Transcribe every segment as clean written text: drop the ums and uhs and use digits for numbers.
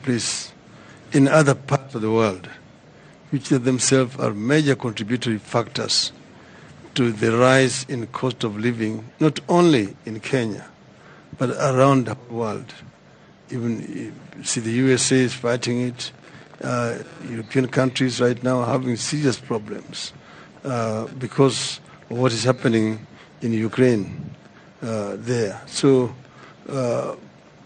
place in other parts of the world, which themselves are major contributory factors to the rise in cost of living, not only in Kenya, but around the world. Even, see, the USA is fighting it. European countries right now are having serious problems because of what is happening in Ukraine there. So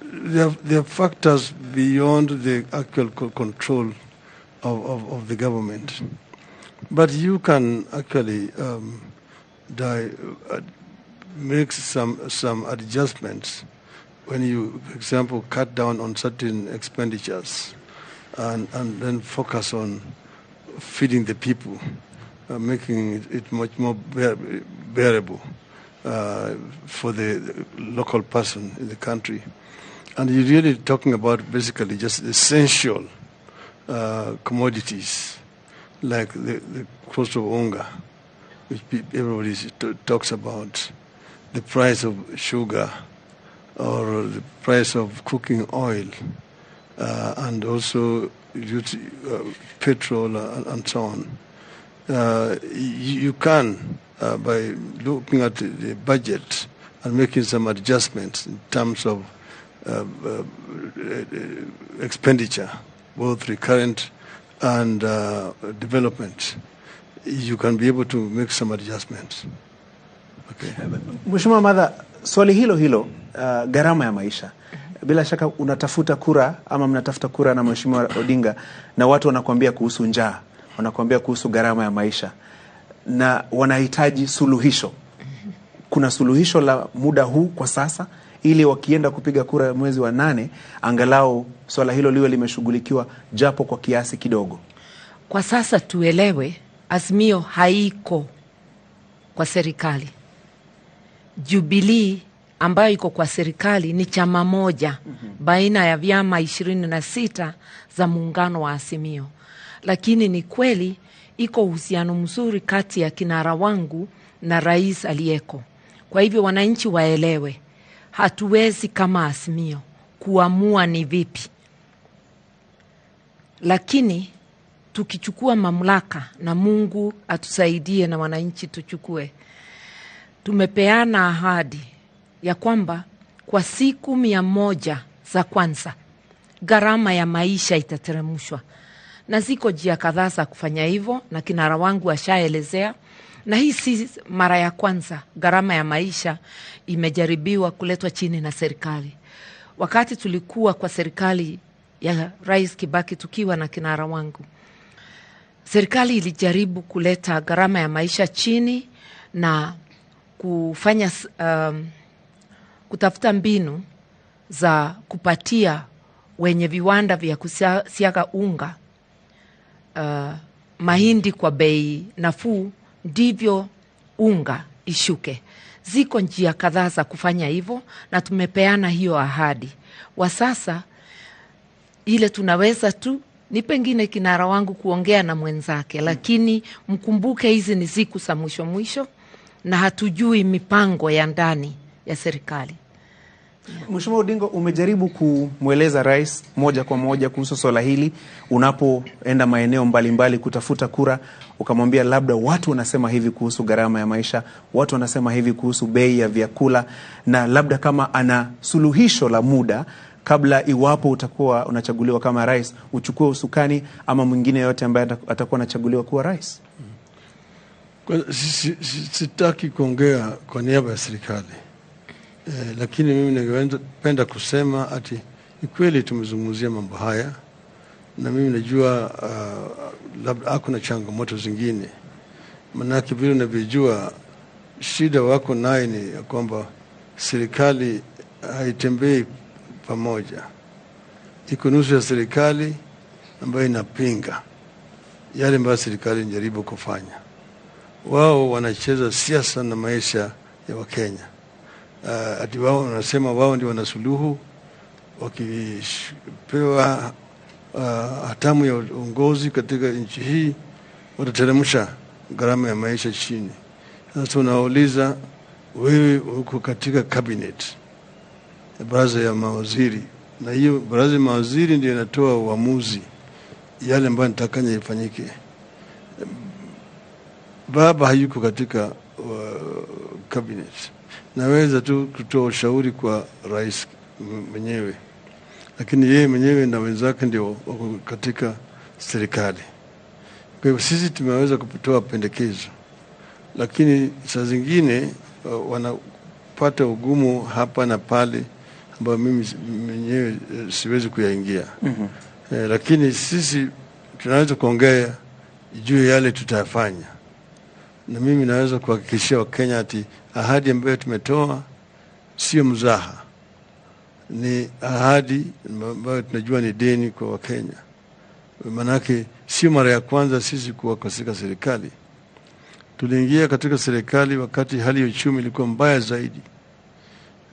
there are factors beyond the actual control of the government. But you can actually make some adjustments when you, for example, cut down on certain expenditures and then focus on feeding the people, making it much more bearable for the local person in the country. And you're really talking about basically just essential commodities like the cost of unga, which everybody talks about, the price of sugar or the price of cooking oil, and also petrol and so on. You can, by looking at the budget and making some adjustments in terms of expenditure, both recurrent and development, you can be able to make some adjustments. Okay. Mheshimiwa Madha, swali hilo gharama ya maisha. Bila shaka unatafuta kura ama mnatafuta kura na Mheshimiwa Odinga na watu wanakuambia kuhusu njaa, wanakuambia kuhusu gharama ya maisha na wanahitaji suluhisho. Kuna suluhisho la muda huu kwa sasa ili wakienda kupiga kura mwezi wa 8 angalau swala hilo liwe limeshughulikiwa japo kwa kiasi kidogo? Kwa sasa tuelewe, Azimio haiko kwa serikali. Jubilee ambayo iko kwa serikali ni chama moja baina ya vyama 26 za muungano wa Azimio. Lakini ni kweli iko uhusiano mzuri kati ya kinara wangu na rais aliyeko. Kwa hivyo wananchi waelewe, hatuwezi kama Azimio kuamua ni vipi. Lakini tukichukua mamlaka, na Mungu atusaidie na wananchi tuchukue, tumepeana ahadi ya kwamba kwa siku 100 za kwanza gharama ya maisha itateremshwa. Na ziko njia kadhaa za kufanya hivyo na kinara wangu ashaelezea. Na hii si mara ya kwanza gharama ya maisha imejaribiwa kuletwa chini na serikali. Wakati tulikuwa kwa serikali ya Rais Kibaki tukiwa na kinara wangu, serikali ilijaribu kuleta gharama ya maisha chini na kufanya kutafuta mbinu za kupatia wenye viwanda vya kusiaga unga mahindi kwa bei nafuu ndivyo unga ishuke. Ziko njia kadhaa za kufanya hivyo na tumepeana hiyo ahadi. Wa sasa ile tunaweza tu ni pengine kinara wangu kuongea na mwenzake, lakini mkumbuke hizi ni siku za mwisho na hatujui mipango ya ndani ya serikali. Mheshimiwa Odinga, umejaribu kumweleza rais moja kwa moja kuhusu swala hili unapoenda maeneo mbalimbali kutafuta kura, ukamwambia labda watu wanasema hivi kuhusu gharama ya maisha, watu wanasema hivi kuhusu bei ya vyakula, na labda kama ana suluhisho la muda kabla iwapo utakuwa unachaguliwa kama rais, uchukue usukani ama mwingine yote ambaye atakuwa anachaguliwa kuwa rais? Sitaki kuongea kwa niaba ya serikali. Lakini mimi ningependa kusema ati ni kweli tumezungumzia mambo haya, na mimi najua labda hakuna changamoto zingine. Manake vile unavyojua shida wako naye ni kwamba serikali haitembei pamoja. Iko nusu ya serikali ambayo inapinga yale ambayo serikali inajaribu kufanya. Wao wanacheza siasa na maisha ya Wakenya. Ati wao wanasema wao ndio wana suluhu, wakipewa hatamu ya uongozi katika nchi hii watateremsha gharama ya maisha chini. Sasa tunauliza, wewe uko katika cabinet, baraza ya mawaziri, na hiyo baraza ya mawaziri ndio inatoa uamuzi yale ambayo nitakanya ifanyike. Baba hayuko katika cabinet. Naweza tu kutoa ushauri kwa rais mwenyewe, lakini yeye mwenyewe na wenzake ndio wako katika serikali. Kwa hivyo sisi tumeweza kutoa pendekezo, lakini saa zingine wanapata ugumu hapa na pale ambao mimi mwenyewe siwezi kuyaingia. Lakini sisi tunaweza kuongea juu yale tutayafanya, na mimi naweza kuhakikishia Wakenya ati ahadi ambayo tumetoa sio mzaha, ni ahadi ambayo tunajua ni deni kwa Wakenya. Manake sio mara ya kwanza sisi kuwa katika serikali. Tuliingia katika serikali wakati hali ya uchumi ilikuwa mbaya zaidi,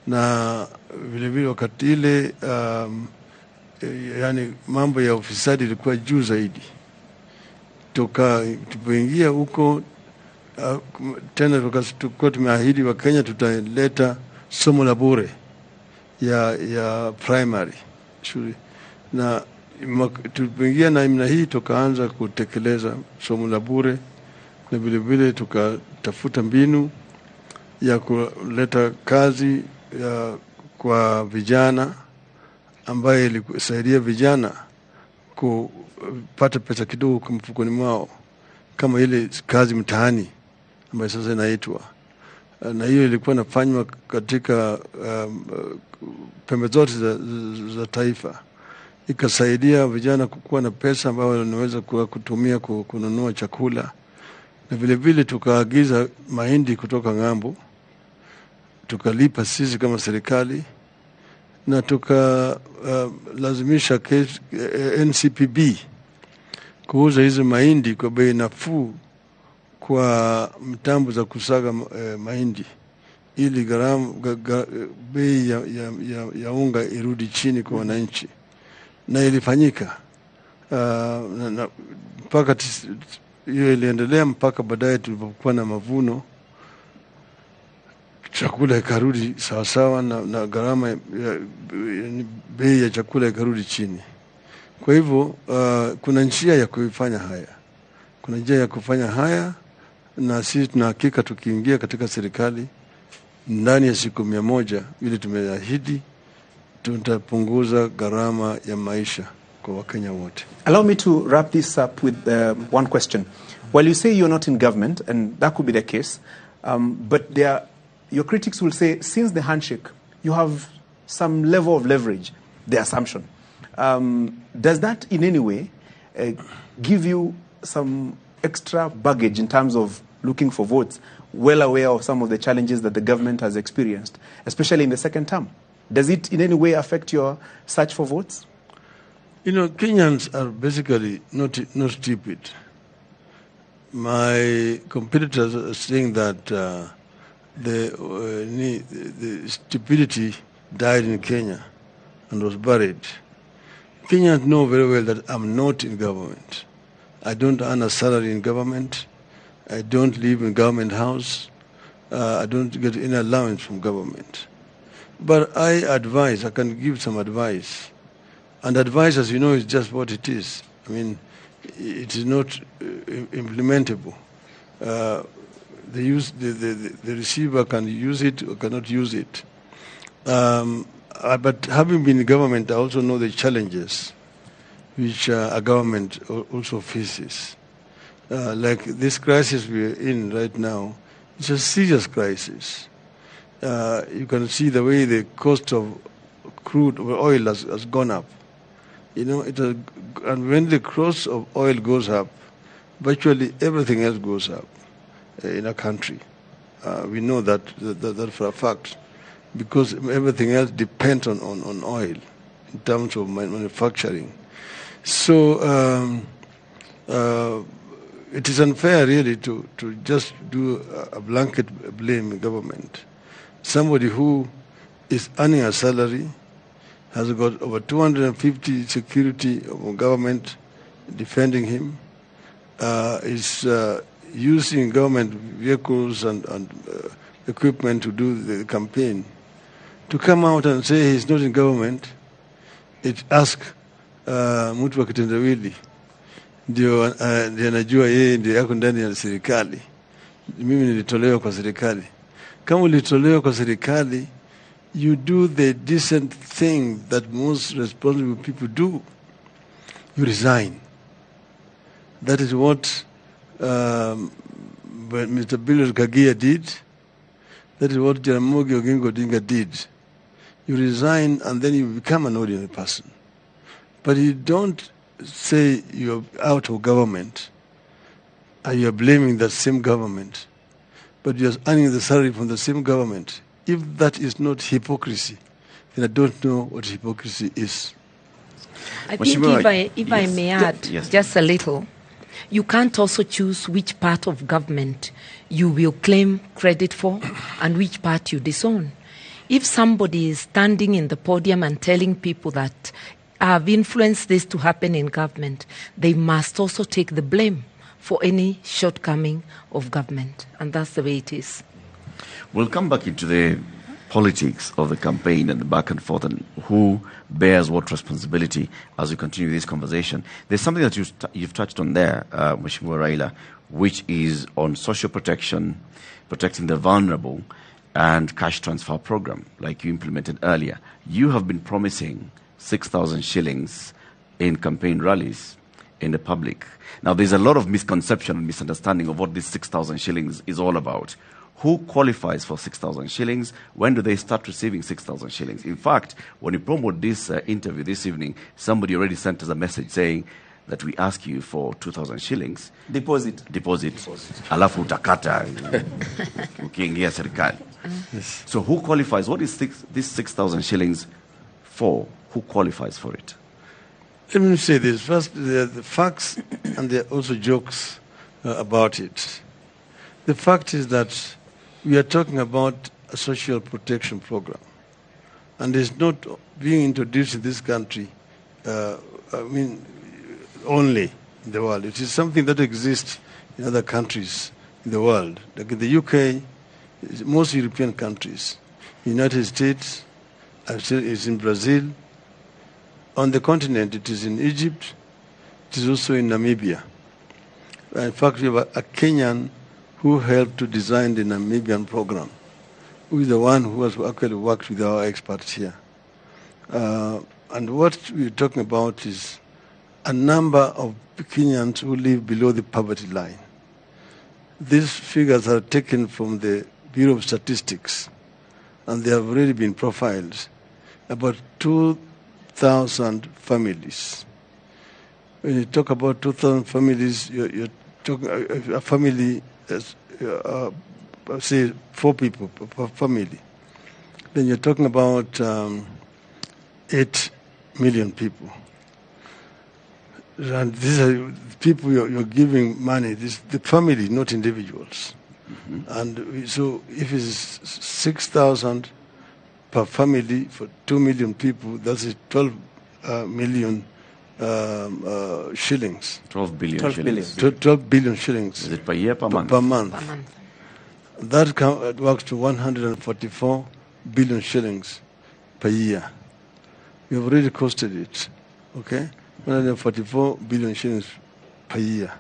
na vile vile wakati ile yani mambo ya ufisadi ilikuwa juu zaidi. Tupoingia huko tena tukua tumeahidi wa Kenya tutaleta somo la bure ya primary shule, na tulipoingia na imna hii tukaanza kutekeleza somo la bure, na vile vile tukatafuta mbinu ya kuleta kazi kwa vijana ambaye ilisaidia vijana kupata pesa kidogo kwa mfukoni mwao, kama ile kazi mtaani ambayo sasa inaitwa, na hiyo ilikuwa inafanywa katika pembe zote za taifa. Ikasaidia vijana kukuwa na pesa ambayo wanaweza kutumia kununua chakula, na vile vile tukaagiza mahindi kutoka ng'ambo, tukalipa sisi kama serikali, na tukalazimisha NCPB kuuza hizo mahindi kwa bei nafuu kwa mtambo za kusaga mahindi, ili bei ya unga irudi chini kwa wananchi, na ilifanyika. Mpaka hiyo iliendelea mpaka baadaye tulipokuwa na mavuno, chakula ikarudi sawasawa na gharama bei ya chakula ikarudi chini. Kwa hivyo kuna njia ya kufanya haya, na sisi tunahakika tukiingia katika serikali ndani ya siku 100 ili tumeahidi, tutapunguza gharama ya maisha kwa Wakenya wote. Allow me to wrap this up with one question. While you say you're not in government, and that could be the case, but your critics will say, since the handshake, you have some level of leverage, the assumption. Does that in any way give you some extra baggage in terms of looking for votes, well aware of some of the challenges that the government has experienced, especially in the second term? Does it in any way affect your search for votes? You know, Kenyans are basically not stupid. My competitors are saying that the stupidity died in Kenya and was buried. Kenyans know very well that I'm not in government. I don't earn a salary in government. I don't live in government house. I don't get any allowance from government. But I can give some advice. And advice, as you know, is just what it is. I mean, it is not implementable. The receiver can use it or cannot use it. But having been in government, I also know the challenges which a government also faces. Like this crisis we are in right now, it's a serious crisis. You can see the way the cost of crude oil has gone up. You know, and when the cost of oil goes up, virtually everything else goes up in a country. We know that for a fact, because everything else depends on oil in terms of manufacturing. So it is unfair really to just do a blanket blame government. Somebody who is earning a salary, has got over 250 security of government defending him, is using government vehicles and equipment to do the campaign. To come out and say he's not in government it ask mtu wa kitendawili ndio anajua yeye ndio yako ndani ya serikali. Mimi nilitolewa kwa serikali. Kama ulitolewa kwa serikali, you do the decent thing that most responsible people do. You resign. That is what Mr. Bill Kagia did. That is what Jaramogi Oginga Odinga did. You resign and then you become an ordinary person. But you don't say you're out of government and you're blaming that same government, but you're earning the salary from the same government. If that is not hypocrisy, then I don't know what hypocrisy is. I think if I may add just a little, you can't also choose which part of government you will claim credit for and which part you disown. If somebody is standing in the podium and telling people that I've influenced this to happen in government, they must also take the blame for any shortcoming of government. And that's the way it is. We'll come back into the politics of the campaign and the back and forth and who bears what responsibility as we continue this conversation. There's something that you've touched on there, Mheshimiwa Raila, which is on social protection, protecting the vulnerable, and cash transfer program, like you implemented earlier. You have been promising 6,000 shillings in campaign rallies in the public. Now, there's a lot of misconception and misunderstanding of what this 6,000 shillings is all about. Who qualifies for 6,000 shillings? When do they start receiving 6,000 shillings? In fact, when you promote this interview this evening, somebody already sent us a message saying that we ask you for 2,000 shillings. Deposit. Alafu utakata ukiingia serikali. So who qualifies? What is this 6,000 shillings for? Who qualifies for it? Let me say this. First, there are the facts and there are also jokes about it. The fact is that we are talking about a social protection program. And it's not being introduced in this country, only in the world. It is something that exists in other countries in the world. Like in the UK, most European countries, United States, it's in Brazil. On the continent, it is in Egypt. It is also in Namibia. In fact, we have a Kenyan who helped to design the Namibian program, who is the one who has actually worked with our experts here. And what we're talking about is a number of Kenyans who live below the poverty line. These figures are taken from the Bureau of Statistics, and they have already been profiled. About 2,000 families. When you talk about 2,000 families, you're talking a family, say 4 people per family. Then you're talking about 8 million people. And these are people you're giving money, the family, not individuals. Mm-hmm. And so if it's 6,000 per family for 2 million people, that's 12 million shillings. 12 billion shillings. 12 billion shillings. Is it per year, per month? Per month. That works to 144 billion shillings per year. We have already costed it, okay? 144 billion shillings per year.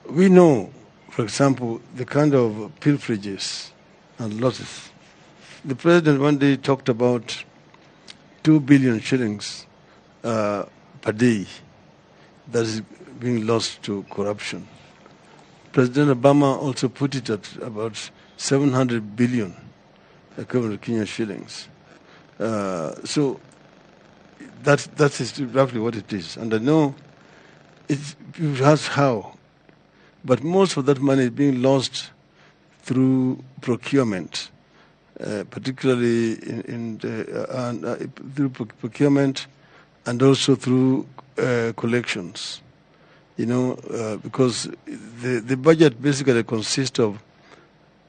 We know, for example, the kind of pilferages and losses. The president one day talked about 2 billion shillings per day that is being lost to corruption. President Obama also put it at about 700 billion equivalent Kenyan shillings. So that is roughly what it is. And I know you ask how, but most of that money is being lost through procurement, particularly through procurement and also through collections. Because the budget basically consists of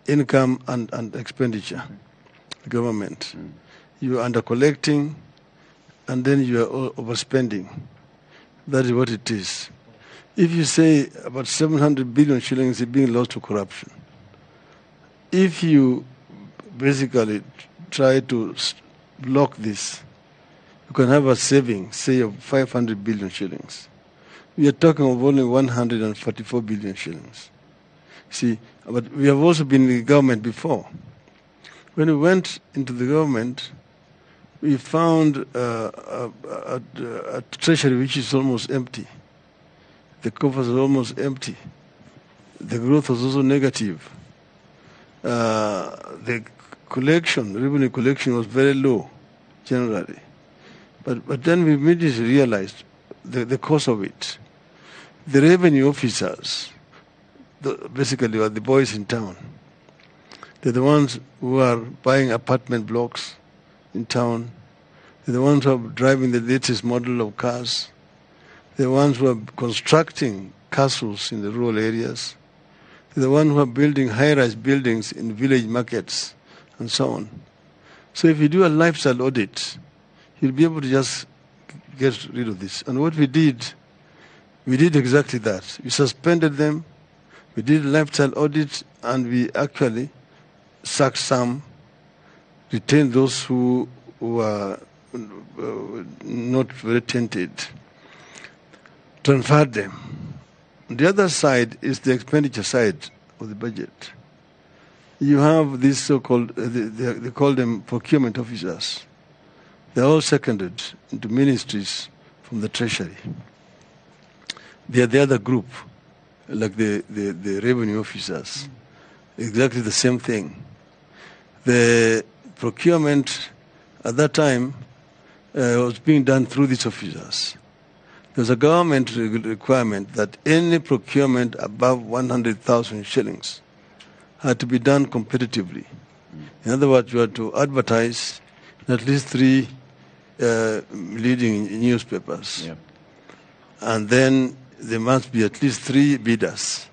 income and expenditure, government. You are under-collecting, and then you are overspending. That is what it is. If you say about 700 billion shillings is being lost to corruption, if you basically try to block this, you can have a saving, say, of 500 billion shillings. We are talking of only 144 billion shillings. See, but we have also been in the government before. When we went into the government, we found a treasury which is almost empty. The coffers are almost empty. The growth was also negative. The revenue collection was very low, generally. But then we immediately realized the cause of it. The revenue officers, basically, are the boys in town. They're the ones who are buying apartment blocks in town. They're the ones who are driving the latest model of cars. They're the ones who are constructing castles in the rural areas. They're the ones who are building high-rise buildings in village markets and so on. So if you do a lifestyle audit, you'll be able to just get rid of this. And what we did exactly that. We suspended them, we did a lifestyle audit, and we actually sacked some, retained those who were not very tainted, transferred them. The other side is the expenditure side of the budget. You have these so-called, they call them procurement officers. They're all seconded into ministries from the treasury. They are the other group, like the revenue officers. Exactly the same thing. The procurement at that time was being done through these officers. There's a government requirement that any procurement above 100,000 shillings had to be done competitively. In other words, you had to advertise in at least 3 leading newspapers. Yep. And then there must be at least 3 bidders.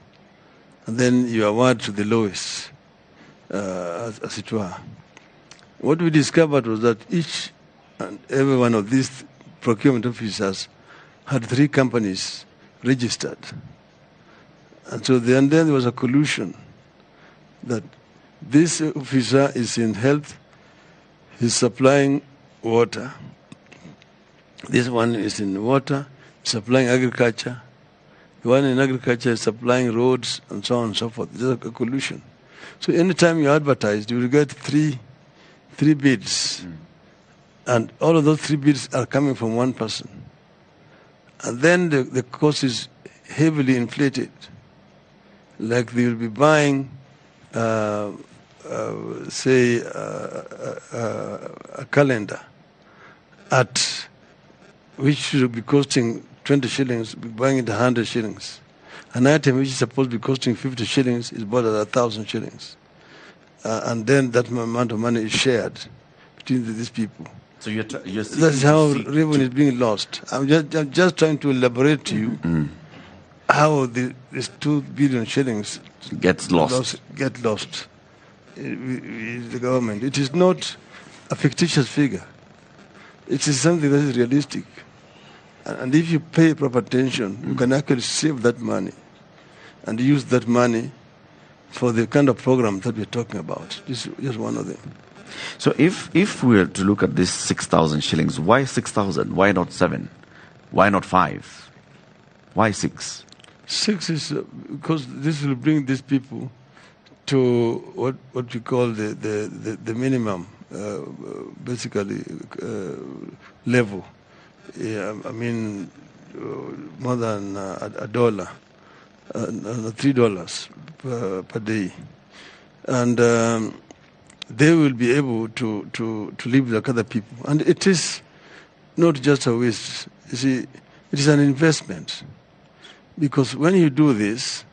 And then you award to the lowest, as it were. What we discovered was that each and every one of these procurement officers had 3 companies registered. And so then there was a collusion that this officer is in health, he's supplying water. This one is in water, supplying agriculture. The one in agriculture is supplying roads and so on and so forth. There's a collusion. So anytime you advertise, you will get three bids. And all of those 3 bids are coming from one person. And then the cost is heavily inflated. Like they will be buying, say, a calendar at which should be costing 20 shillings, be buying it 100 shillings. An item which is supposed to be costing 50 shillings is bought at 1,000 shillings. And then that amount of money is shared between these people. So you're that's how revenue is being lost. I'm just trying to elaborate to you how this 2 billion shillings get lost in the government. It is not a fictitious figure. It is something that is realistic. And if you pay proper attention, you can actually save that money and use that money for the kind of program that we're talking about. This is just one of them. So if we were to look at this 6,000 shillings, why 6,000? Why not 7? Why not 5? Why 6? 6 is because this will bring these people to what you call the minimum, basically, level. Yeah, I mean, more than $1, $3 per day. And they will be able to live like other people. And it is not just a waste. You see, it is an investment. Because when you do this,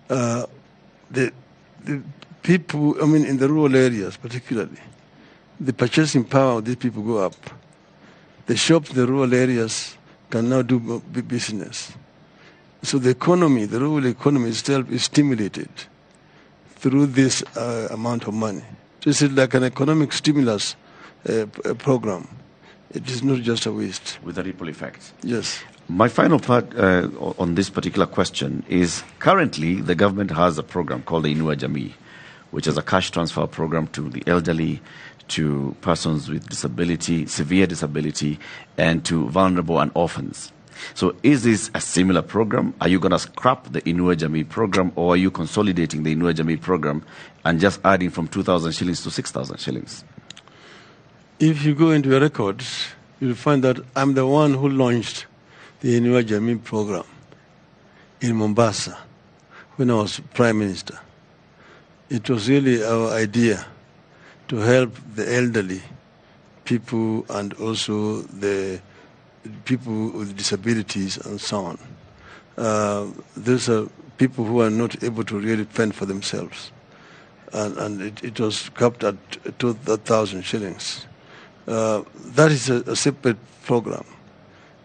the people, I mean, in the rural areas particularly, the purchasing power of these people go up. The shops in the rural areas can now do business. So the economy, the rural economy itself is stimulated through this amount of money. So it's like an economic stimulus program. It is not just a waste. With a ripple effect. Yes. My final part on this particular question is currently the government has a program called the Inua Jamii, which is a cash transfer program to the elderly, to persons with disability, severe disability, and to vulnerable and orphans. So is this a similar program? Are you going to scrap the Inua Jamii program, or are you consolidating the Inua Jamii program and just adding from 2,000 shillings to 6,000 shillings? If you go into your records, you'll find that I'm the one who launched the Inua Jamii program in Mombasa when I was Prime Minister. It was really our idea to help the elderly people and also the people with disabilities and so on. Those are people who are not able to really fend for themselves. And it was capped at 2,000 shillings. That is a separate program.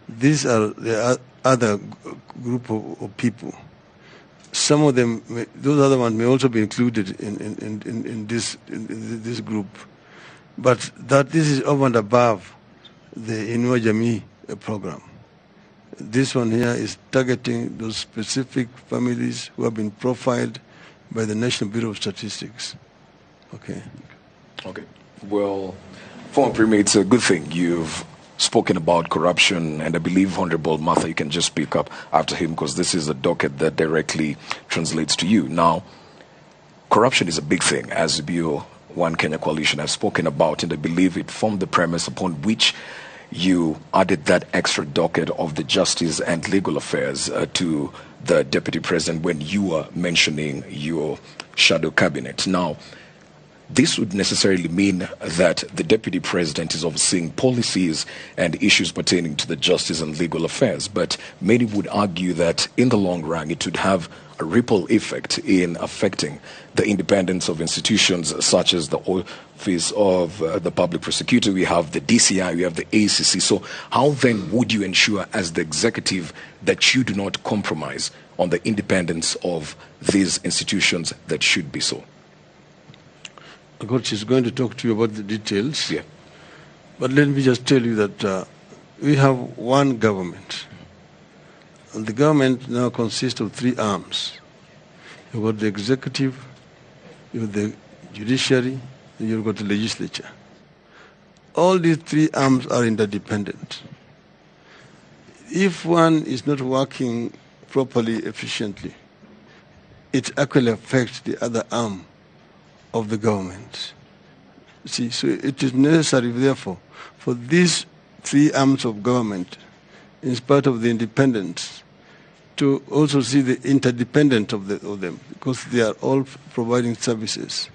These are the other group of people. Some of them, those other ones may also be included in this group. But that this is over and above the Inua Jamii program. This one here is targeting those specific families who have been profiled by the National Bureau of Statistics. Okay. Okay. Well, former Premier, it's a good thing you've spoken about corruption, and I believe Honorable Martha, you can just speak up after him because this is a docket that directly translates to you. Now, corruption is a big thing, as the One Kenya Coalition have spoken about, and I believe it formed the premise upon which you added that extra docket of the Justice and Legal Affairs to the Deputy President when you were mentioning your shadow cabinet. Now, this would necessarily mean that the Deputy President is overseeing policies and issues pertaining to the Justice and Legal Affairs, but many would argue that in the long run it would have a ripple effect in affecting the independence of institutions such as the Office of the Public Prosecutor. We have the DCI, we have the ACC. So how then would you ensure as the executive that you do not compromise on the independence of these institutions that should be so? Coach is going to talk to you about the details. Yeah. But let me just tell you that we have one government. And the government now consists of three arms. You've got the executive, you've got the judiciary, and you've got the legislature. All these three arms are interdependent. If one is not working properly, efficiently, it actually affects the other arm of the government. See, so it is necessary, therefore, for these three arms of government, in spite of the independence, to also see the interdependence of them, because they are all providing services.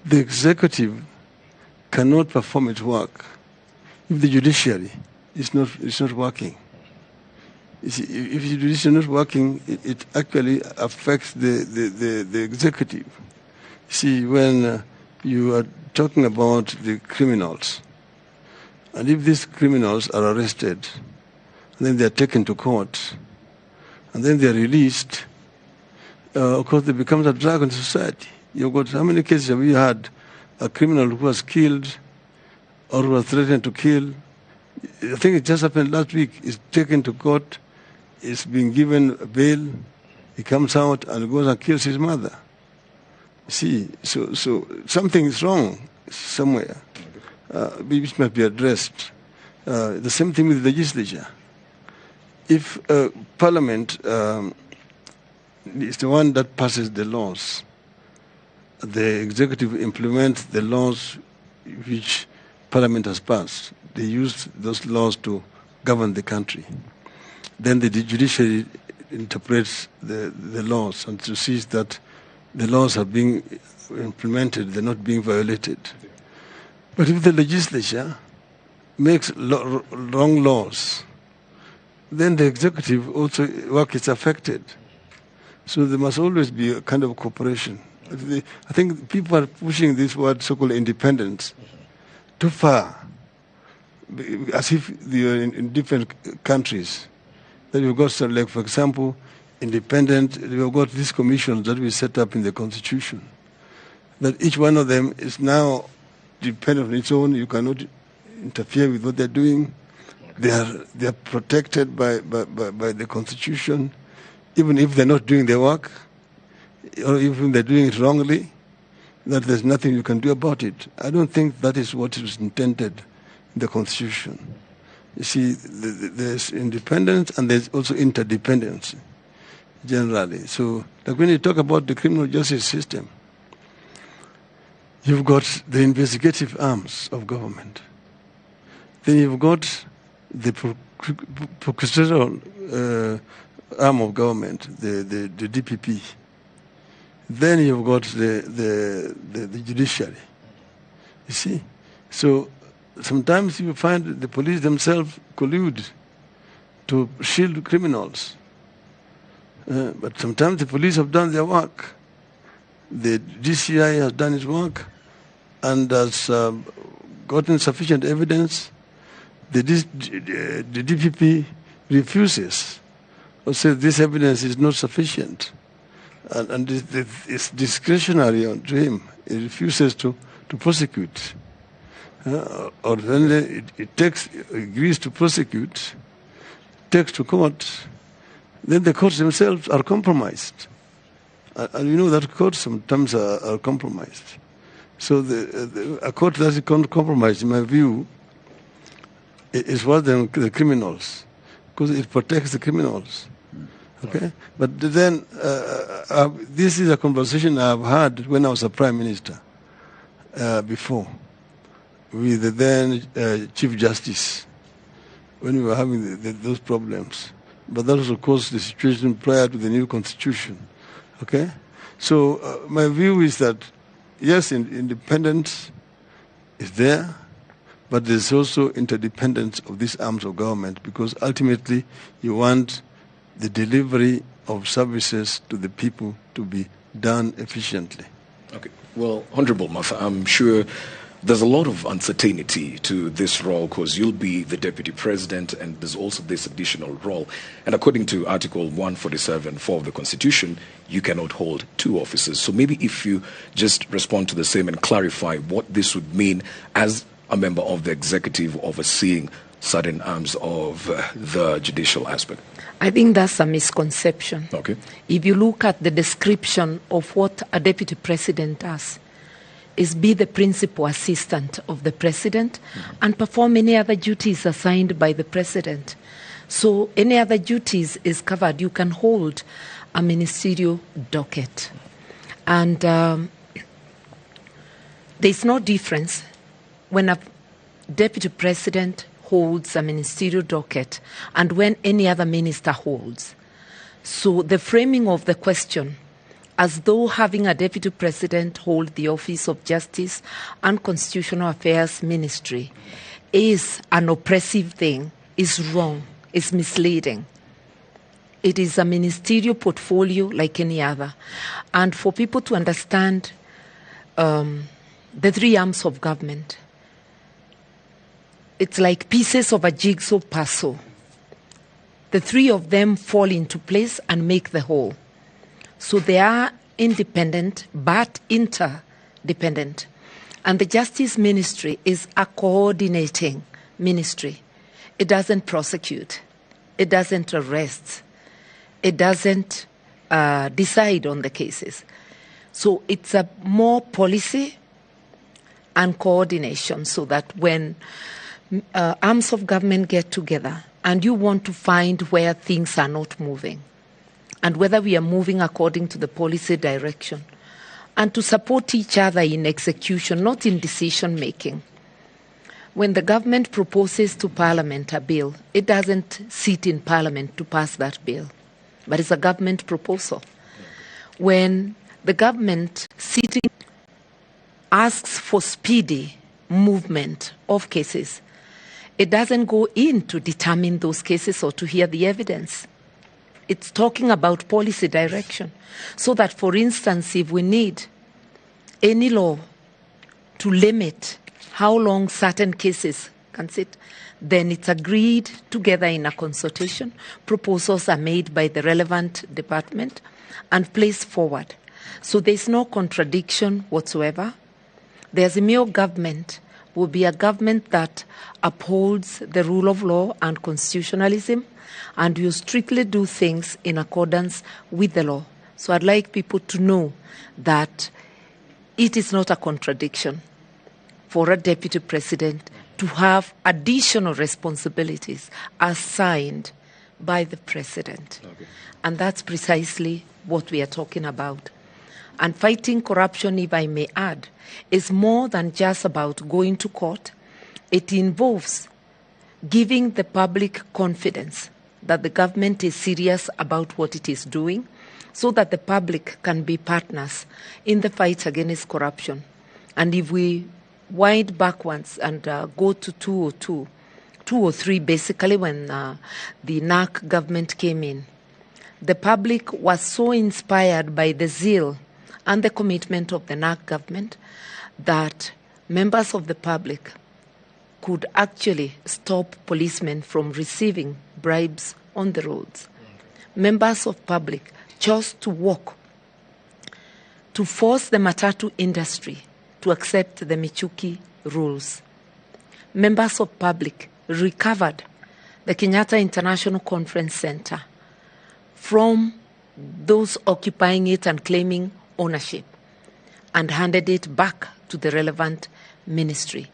The executive cannot perform its work if the judiciary is not working. You see, if the judiciary is not working, it actually affects the executive. See, when you are talking about the criminals, and if these criminals are arrested, and then they are taken to court, and then they are released, of course, they become a drag on society. You've got, how many cases have you had a criminal who was killed or who was threatened to kill? I think it just happened last week. He's taken to court, he's been given bail, he comes out and goes and kills his mother. See, so something is wrong somewhere, which must be addressed. The same thing with the legislature. If Parliament is the one that passes the laws, the executive implements the laws which Parliament has passed. They use those laws to govern the country. Then the judiciary interprets the laws and to see that the laws are being implemented, they're not being violated. But if the legislature makes wrong laws, then the executive also work is affected. So there must always be a kind of cooperation. I think people are pushing this word so-called independence too far, as if they are in different countries. That you've got, like, for example, independent, we've got these commissions that we set up in the Constitution, that each one of them is now dependent on its own. You cannot interfere with what they're doing. They are protected by the Constitution, even if they're not doing their work, or even they're doing it wrongly. that there's nothing you can do about it. I don't think that is what is intended in the Constitution. You see, there's independence and there's also interdependence, generally. So, like when you talk about the criminal justice system, you've got the investigative arms of government. Then you've got the procedural arm of government, the DPP. Then you've got the judiciary. You see? So sometimes you find the police themselves collude to shield criminals. But sometimes the police have done their work. The DCI has done its work and has gotten sufficient evidence. The DPP refuses or says this evidence is not sufficient. And it's discretionary on to him. He refuses to prosecute. Or then it agrees to prosecute, takes to court, then the courts themselves are compromised. And you know that courts sometimes are compromised. So a court that is compromised, in my view, is worse than the criminals, because it protects the criminals. Okay? But then, this is a conversation I've had when I was a prime minister before, with the then Chief Justice, when we were having those problems. But that was, of course, the situation prior to the new constitution. Okay? So my view is that, yes, independence is there, but there's also interdependence of these arms of government, because ultimately you want the delivery of services to the people to be done efficiently. Okay. Well, Honorable Martha, I'm sure there's a lot of uncertainty to this role because you'll be the deputy president and there's also this additional role. And according to Article 147(4) of the Constitution, you cannot hold two offices. So maybe if you just respond to the same and clarify what this would mean as a member of the executive overseeing certain arms of the judicial aspect. I think that's a misconception. Okay. If you look at the description of what a deputy president does, is be the principal assistant of the president and perform any other duties assigned by the president. So any other duties is covered. You can hold a ministerial docket. And there's no difference when a deputy president holds a ministerial docket and when any other minister holds. So the framing of the question, as though having a deputy president hold the office of Justice and Constitutional Affairs Ministry is an oppressive thing, is wrong, is misleading. It is a ministerial portfolio like any other. And for people to understand the three arms of government, it's like pieces of a jigsaw puzzle. The three of them fall into place and make the whole. So they are independent but interdependent. And the Justice Ministry is a coordinating ministry. It doesn't prosecute. It doesn't arrest. It doesn't decide on the cases. So it's a more policy and coordination, so that when arms of government get together and you want to find where things are not moving and whether we are moving according to the policy direction, and to support each other in execution, not in decision making. When the government proposes to Parliament a bill, it doesn't sit in Parliament to pass that bill, but it's a government proposal. When the government sitting asks for speedy movement of cases, it doesn't go in to determine those cases or to hear the evidence. It's talking about policy direction. So that, for instance, if we need any law to limit how long certain cases can sit, then it's agreed together in a consultation. Proposals are made by the relevant department and placed forward. So there's no contradiction whatsoever. The Azimio government will be a government that upholds the rule of law and constitutionalism, and will strictly do things in accordance with the law. So I'd like people to know that it is not a contradiction for a deputy president to have additional responsibilities assigned by the president. Okay. And that's precisely what we are talking about. And fighting corruption, if I may add, is more than just about going to court. It involves giving the public confidence that the government is serious about what it is doing, so that the public can be partners in the fight against corruption. And if we wind backwards and go to 203, basically when the NAC government came in, the public was so inspired by the zeal and the commitment of the NAC government that members of the public could actually stop policemen from receiving bribes on the roads. Members of public chose to walk to force the matatu industry to accept the Michuki rules. Members of public recovered the Kenyatta International Conference Center from those occupying it and claiming ownership, and handed it back to the relevant ministry.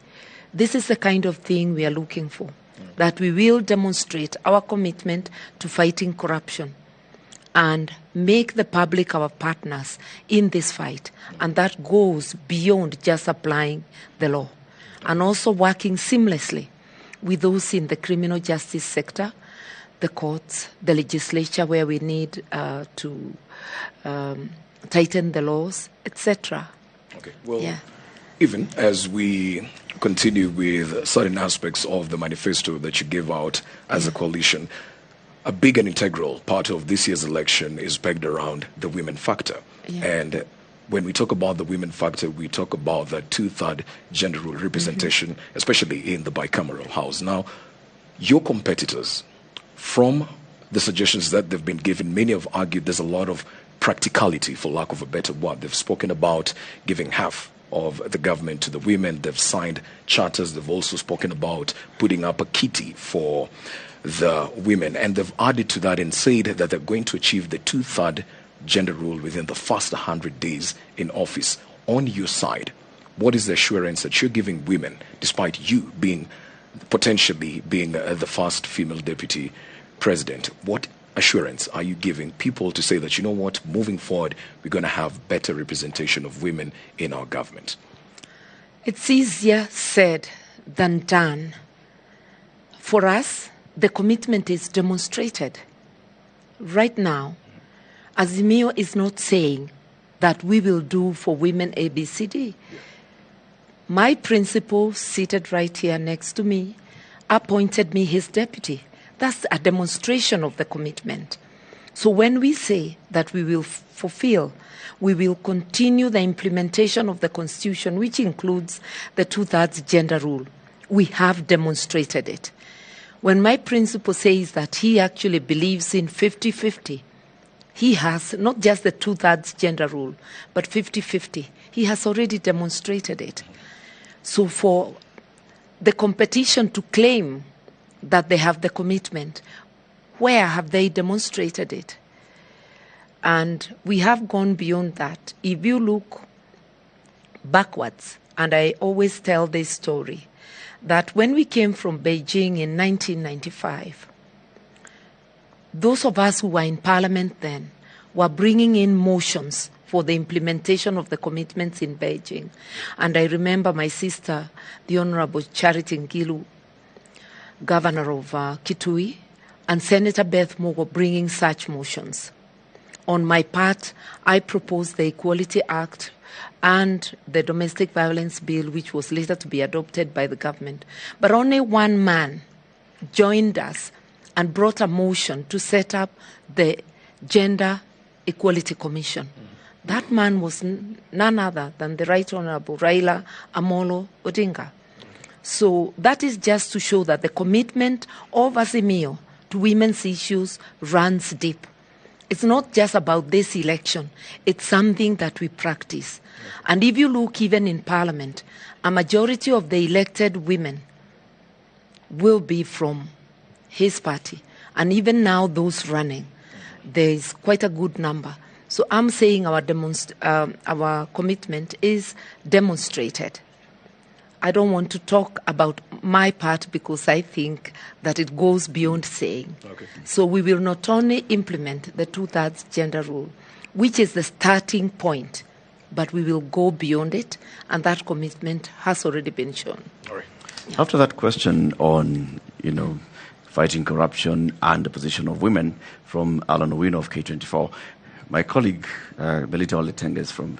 This is the kind of thing we are looking for, that we will demonstrate our commitment to fighting corruption and make the public our partners in this fight. And that goes beyond just applying the law, and also working seamlessly with those in the criminal justice sector, the courts, the legislature, where we need to tighten the laws, etc. Okay. Well, yeah. Even as we continue with certain aspects of the manifesto that you gave out as a coalition, a big and integral part of this year's election is pegged around the women factor. Yeah. And when we talk about the women factor, we talk about the 2/3 gender role representation, especially in the bicameral house. Now, your competitors, from the suggestions that they've been given, many have argued there's a lot of practicality, for lack of a better word. They've spoken about giving half of the government to the women. They've signed charters. They've also spoken about putting up a kitty for the women. And they've added to that and said that they're going to achieve the 2/3 gender rule within the first 100 days in office. On your side, what is the assurance that you're giving women, despite you potentially being the first female deputy president? What assurance are you giving people to say that, you know what, moving forward, we're going to have better representation of women in our government? It's easier said than done. For us, the commitment is demonstrated. Right now, Azimio is not saying that we will do for women ABCD. My principal, seated right here next to me, appointed me his deputy. That's a demonstration of the commitment. So when we say that we will fulfill, we will continue the implementation of the Constitution, which includes the 2/3 gender rule, we have demonstrated it. When my principal says that he actually believes in 50-50, he has not just the 2/3 gender rule, but 50-50. He has already demonstrated it. So for the competition to claim that they have the commitment, where have they demonstrated it? And we have gone beyond that. If you look backwards, and I always tell this story, that when we came from Beijing in 1995, those of us who were in parliament then were bringing in motions for the implementation of the commitments in Beijing. And I remember my sister, the Honorable Charity Ngilu, Governor of Kitui, and Senator Beth Mogo bringing such motions. On my part, I proposed the Equality Act and the Domestic Violence Bill, which was later to be adopted by the government. But only one man joined us and brought a motion to set up the Gender Equality Commission. That man was none other than the Right Honorable Raila Amolo Odinga. So that is just to show that the commitment of Azimio to women's issues runs deep. It's not just about this election. It's something that we practice. And if you look even in Parliament, a majority of the elected women will be from his party. And even now those running, there is quite a good number So I'm saying our commitment is demonstrated. I don't want to talk about my part because I think that it goes beyond saying. Okay. So we will not only implement the 2/3 gender rule, which is the starting point, but we will go beyond it, and that commitment has already been shown. All right. Yeah. After that question on, fighting corruption and the position of women from Alan Owino of K24, my colleague, Belita Oletenges from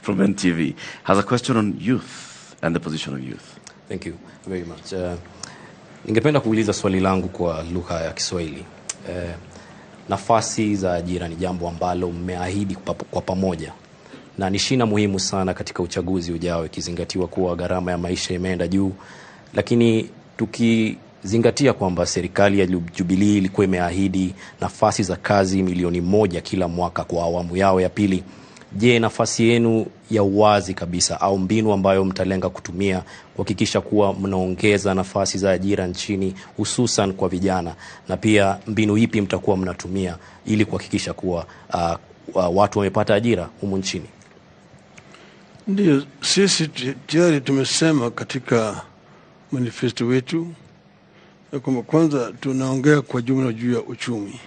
from NTV, has a question on youth and the position of youth. Thank you very much. Ningependa kuuliza swali langu kwa lugha ya Kiswahili. Nafasi za ajira ni jambo ambalo mmeahidi kwa pamoja, na ni shina muhimu sana katika uchaguzi ujao, ikizingatiwa kuwa gharama ya maisha imeenda juu. Lakini tukizingatia kwamba serikali ya Jubilee ilikuwa imeahidi nafasi za kazi milioni 1 kila mwaka kwa awamu yao ya pili, je, nafasi yenu ya uwazi kabisa au mbinu ambayo mtalenga kutumia kuhakikisha kuwa mnaongeza nafasi za ajira nchini hususan kwa vijana, na pia mbinu ipi mtakuwa mnatumia ili kuhakikisha kuwa watu wamepata ajira humu nchini? Ndio, sisi tayari tumesema katika manifesto wetu ya kwamba kwanza tunaongea kwa jumla juu ya uchumi,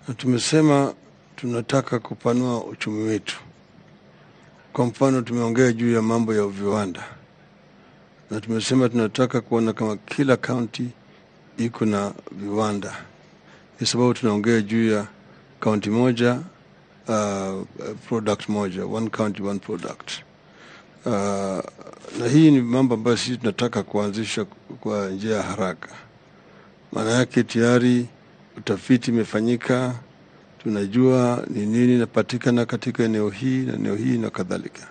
na tumesema tunataka kupanua uchumi wetu. Kwa mfano, tumeongea juu ya mambo ya viwanda, na tumesema tunataka kuona kama kila county iko na viwanda, kwa sababu tunaongea juu ya county moja, product moja, one county one product. Na hii ni mambo ambayo sisi tunataka kuanzisha kwa njia ya haraka. Maana yake tayari utafiti imefanyika, tunajua ni nini inapatikana katika eneo hii na eneo hii na kadhalika.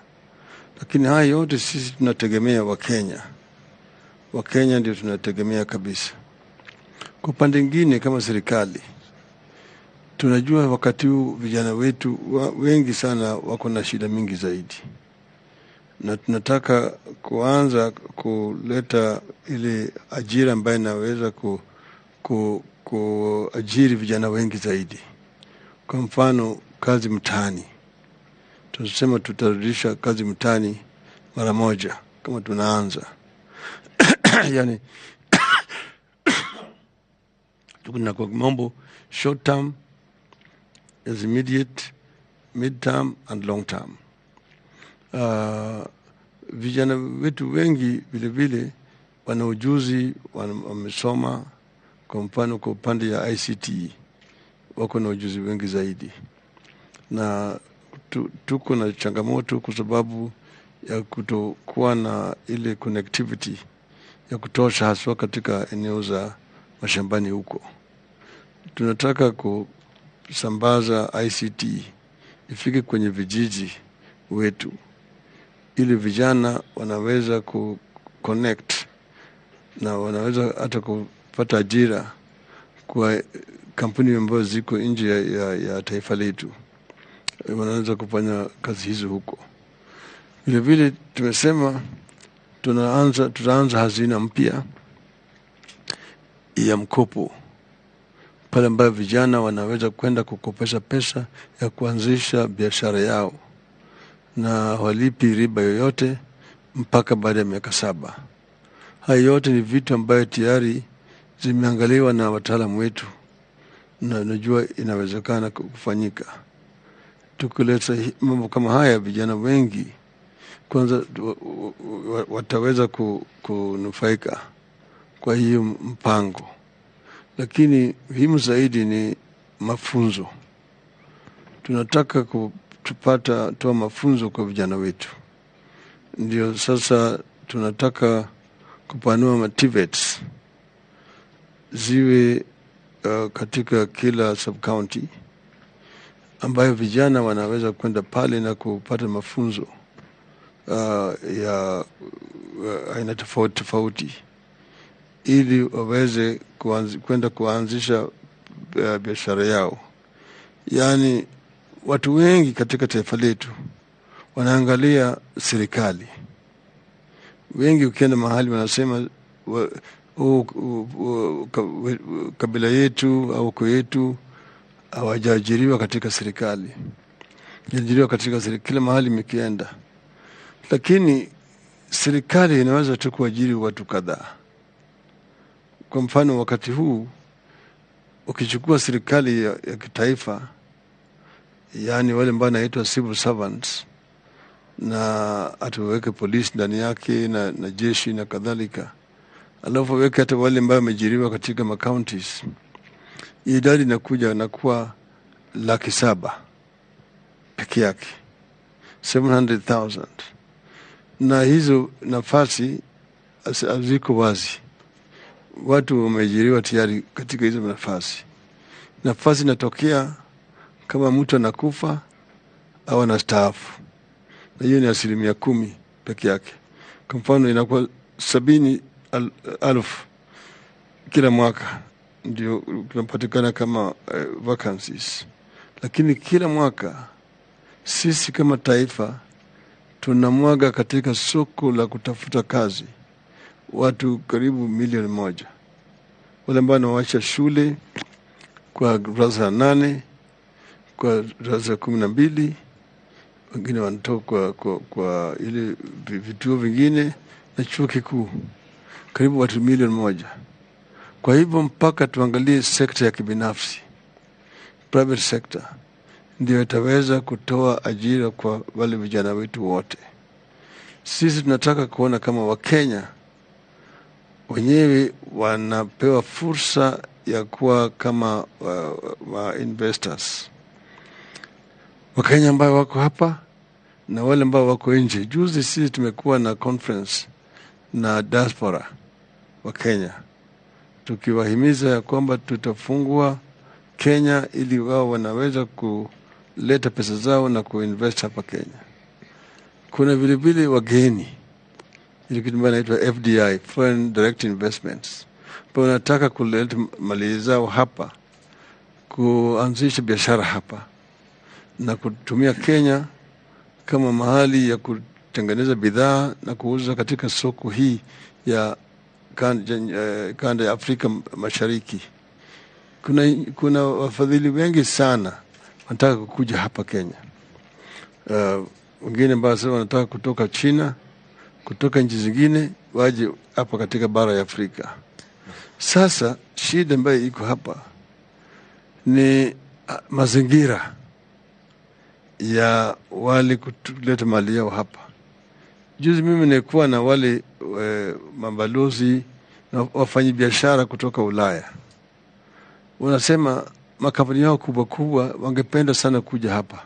Lakini haya yote sisi tunategemea Wakenya. Wakenya ndio tunategemea kabisa. Kwa upande mwingine, kama serikali, tunajua wakati huu vijana wetu wengi sana wako na shida mingi zaidi, na tunataka kuanza kuleta ile ajira ambayo inaweza kuajiri vijana wengi zaidi. Kwa mfano, kazi mtaani. Tunasema tutarudisha kazi mtaani mara moja kama tunaanza. Yani tukuna kwa mambo short term, as immediate, mid term and long term. Vijana wetu wengi vile vile wana ujuzi, wamesoma. Kwa mfano, kwa upande ya ICT wako na ujuzi wengi zaidi, na tuko na changamoto kwa sababu ya kutokuwa na ile connectivity ya kutosha, haswa katika eneo za mashambani huko. Tunataka kusambaza ICT ifike kwenye vijiji wetu, ili vijana wanaweza connect na wanaweza hata kupata ajira kwa kampuni ambazo ziko nje ya taifa letu. Wanaweza kufanya kazi hizo huko. Vile vile tumesema tutaanza hazina mpya ya mkopo, pale ambapo vijana wanaweza kwenda kukopesha pesa ya kuanzisha biashara yao, na walipi riba yoyote mpaka baada ya miaka 7. Haya yote ni vitu ambayo tayari zimeangaliwa na wataalamu wetu, na najua inawezekana kufanyika. Tukileta mambo kama haya, vijana wengi kwanza wataweza kunufaika kwa hiyo mpango. Lakini muhimu zaidi ni mafunzo. Tunataka toa mafunzo kwa vijana wetu. Ndio sasa tunataka kupanua motivates ziwe katika kila sub-county, ambayo vijana wanaweza kwenda pale na kupata mafunzo ya aina tofauti, ili waweze kwenda kuanzisha biashara yao. Yani watu wengi katika taifa letu wanaangalia serikali. Wengi ukienda mahali wanasema kabila yetu au uko yetu hawajaajiriwa katika serikali, hawajaajiriwa katika serikali kila mahali mikienda, lakini serikali inaweza tu kuajiri watu kadhaa. Kwa mfano wakati huu ukichukua serikali ya kitaifa, yani wale ambao naitwa civil servants, na atuweke polisi ndani yake na jeshi na kadhalika, alafu weke hata wale ambao wameajiriwa katika macounties, idadi inakuja na kuwa 700,000 peke yake, 700,000. Na hizo nafasi haziko wazi, watu wameajiriwa tayari katika hizo nafasi. Nafasi inatokea kama mtu anakufa au anastaafu, na hiyo ni 10% peke yake. Kwa mfano inakuwa 70,000 kila mwaka ndio kunapatikana kama vacancies, lakini kila mwaka sisi kama taifa tunamwaga katika soko la kutafuta kazi watu karibu 1,000,000, wale ambao wanawacha shule kwa darasa 8, kwa darasa 12, wengine wanatoka kwa ile vituo vingine na chuo kikuu, karibu watu 1,000,000. Kwa hivyo mpaka tuangalie sekta ya kibinafsi, private sector, ndio itaweza kutoa ajira kwa wale vijana wetu wote. Sisi tunataka kuona kama Wakenya wenyewe wanapewa fursa ya kuwa kama investors. Wakenya ambao wako hapa na wale ambao wako nje. Juzi sisi tumekuwa na conference na diaspora wa Kenya, tukiwahimiza ya kwamba tutafungua Kenya ili wao wanaweza kuleta pesa zao na kuinvest hapa Kenya. Kuna vile vile wageni, ile kitu inaitwa FDI, Foreign Direct Investments, ambao wanataka kuleta mali zao hapa, kuanzisha biashara hapa na kutumia Kenya kama mahali ya kutengeneza bidhaa na kuuza katika soko hii ya kanda ya Afrika Mashariki. Kuna wafadhili wengi sana wanataka kukuja hapa Kenya. Wengine ambao sasa wanataka kutoka China, kutoka nchi zingine waje hapa katika bara ya Afrika. Sasa shida ambayo iko hapa ni mazingira ya wale kuleta mali yao hapa. Juzi mimi nilikuwa na wale mabalozi na wafanyi biashara kutoka Ulaya. Wanasema makampuni yao kubwa kubwa wangependa sana kuja hapa,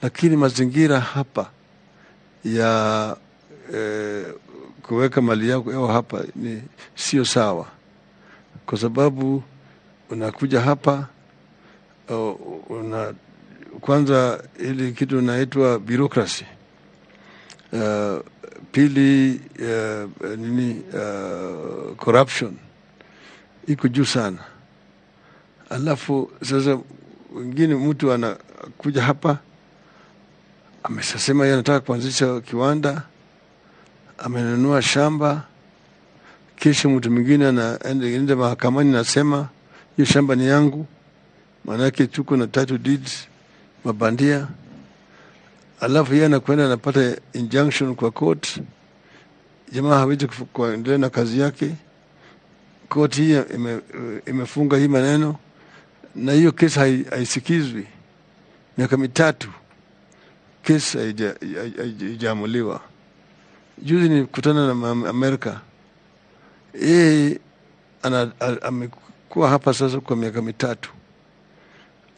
lakini mazingira hapa ya kuweka mali yao hapa ni sio sawa, kwa sababu unakuja hapa kwanza ile kitu inaitwa bureaucracy, pili corruption iko juu sana. Alafu sasa wengine mtu anakuja hapa amesema yeye anataka kuanzisha kiwanda, amenunua shamba, kisha mtu mwingine anaenda mahakamani nasema hiyo shamba ni yangu, maana yake tuko na title deeds mabandia. Alafu yeye anakwenda anapata injunction kwa court, jamaa hawezi kuendelea na kazi yake, court hii imefunga hii maneno, na hiyo kesi haisikizwi miaka 3, kesi haijamuliwa. Juzi nilikutana na Amerika, amekuwa hapa sasa kwa miaka 3,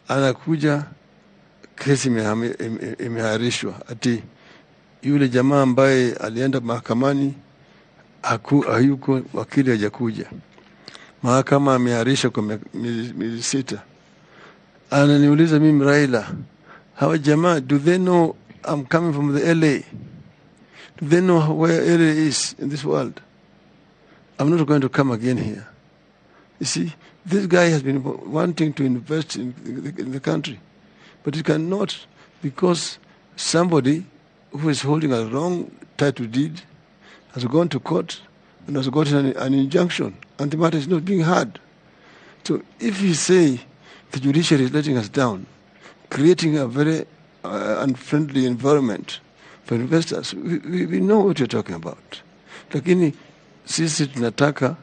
anakuja kesi imehairishwa, ati yule jamaa ambaye alienda mahakamani hayuko, wakili hajakuja, mahakama ameharisha kwa miezi 6. Ananiuliza mimi, Raila, hawa jamaa, do they know I'm coming from the LA? Do they know where LA is in this world? I'm not going to come again here. You see, this guy has been wanting to invest in the country, but he cannot, because somebody who is holding a wrong title deed has gone to court and has gotten an injunction, and the matter is not being heard. So if you say the judiciary is letting us down, creating a very unfriendly environment for investors. We know what you're talking about. Lakini sisi tunataka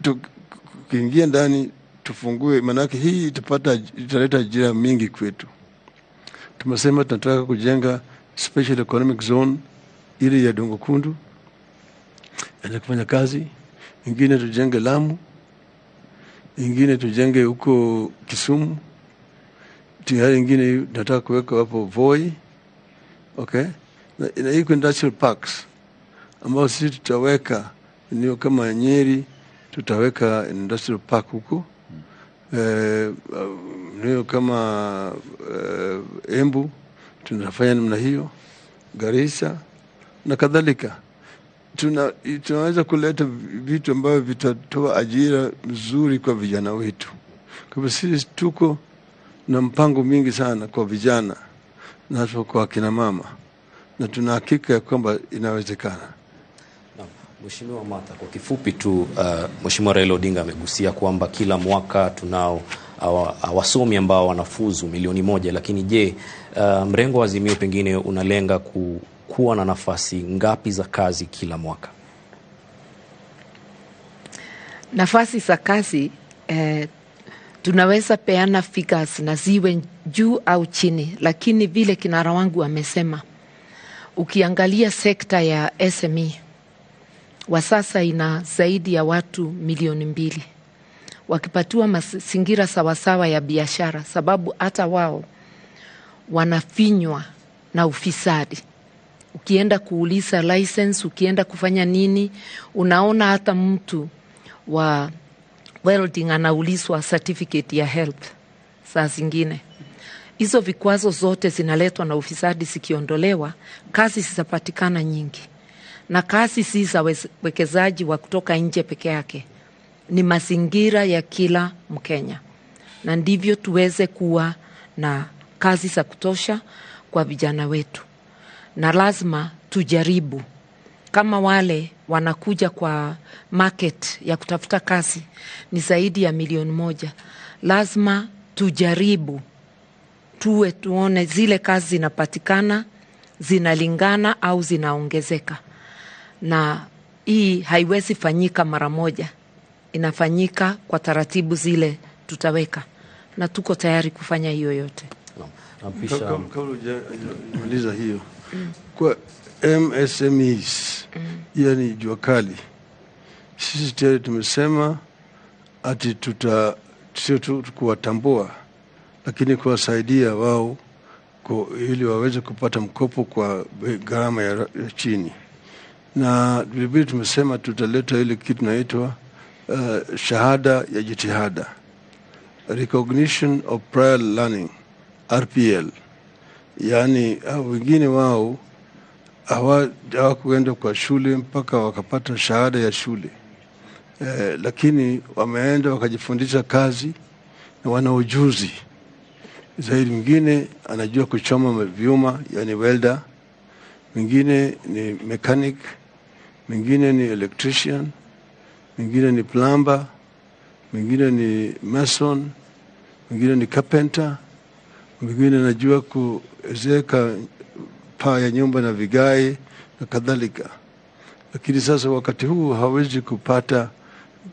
tukiingia ndani tufungue, manake hii italeta ajira mingi kwetu. Tumesema tunataka kujenga special economic zone ili ya Dongo Kundu ya kufanya kazi, ingine tujenge Lamu, ingine tujenge huko Kisumu, tayari ingine tunataka kuweka hapo Voi, okay? Na iko industrial parks ambao sisi tutaweka ni kama Nyeri, tutaweka industrial park huko. Ndio kama Embu tunafanya namna hiyo, Garissa na kadhalika. Tunaweza kuleta vitu ambavyo vitatoa ajira nzuri kwa vijana wetu. Kwa sisi tuko na mpango mingi sana kwa vijana na kwa kina mama, na tuna hakika ya kwamba inawezekana. Mheshimiwa Martha, kwa kifupi tu, Mheshimiwa Raila Odinga amegusia kwamba kila mwaka tunao wasomi ambao wanafuzu 1,000,000, lakini je, mrengo wa Azimio pengine unalenga kuwa na nafasi ngapi za kazi kila mwaka? Nafasi za kazi tunaweza peana figures na ziwe juu au chini, lakini vile kinara wangu amesema, ukiangalia sekta ya SME wa sasa ina zaidi ya watu 2,000,000 wakipatiwa mazingira sawasawa ya biashara, sababu hata wao wanafinywa na ufisadi. Ukienda kuuliza license, ukienda kufanya nini, unaona hata mtu wa welding anaulizwa certificate ya health. Saa zingine hizo vikwazo zote zinaletwa na ufisadi, zikiondolewa kazi zitapatikana nyingi. Na kazi si za wekezaji wa kutoka nje peke yake, ni mazingira ya kila Mkenya, na ndivyo tuweze kuwa na kazi za kutosha kwa vijana wetu. Na lazima tujaribu, kama wale wanakuja kwa market ya kutafuta kazi ni zaidi ya 1,000,000, lazima tujaribu tuone zile kazi zinapatikana, zinalingana au zinaongezeka. Na hii haiwezi fanyika mara moja, inafanyika kwa taratibu zile tutaweka, na tuko tayari kufanya hiyo yote. Kabla hujamaliza hiyo, kwa MSMEs, yani jua kali, sisi tayari tumesema ati sio tu kuwatambua, lakini kuwasaidia wao ili waweze kupata mkopo kwa gharama ya chini. Na vilevile tumesema tutaleta ile kitu inaitwa shahada ya jitihada, recognition of prior learning, RPL. Yani wengine wao hawakuenda kwa shule mpaka wakapata shahada ya shule, lakini wameenda wakajifundisha kazi na wana ujuzi zaidi. Mwingine anajua kuchoma vyuma, yani welder, mwingine ni mechanic, mwingine ni electrician, mwingine ni plumber, mwingine ni mason, mwingine ni carpenter, mwingine anajua kuezeka paa ya nyumba na vigae na kadhalika. Lakini sasa wakati huu hawezi kupata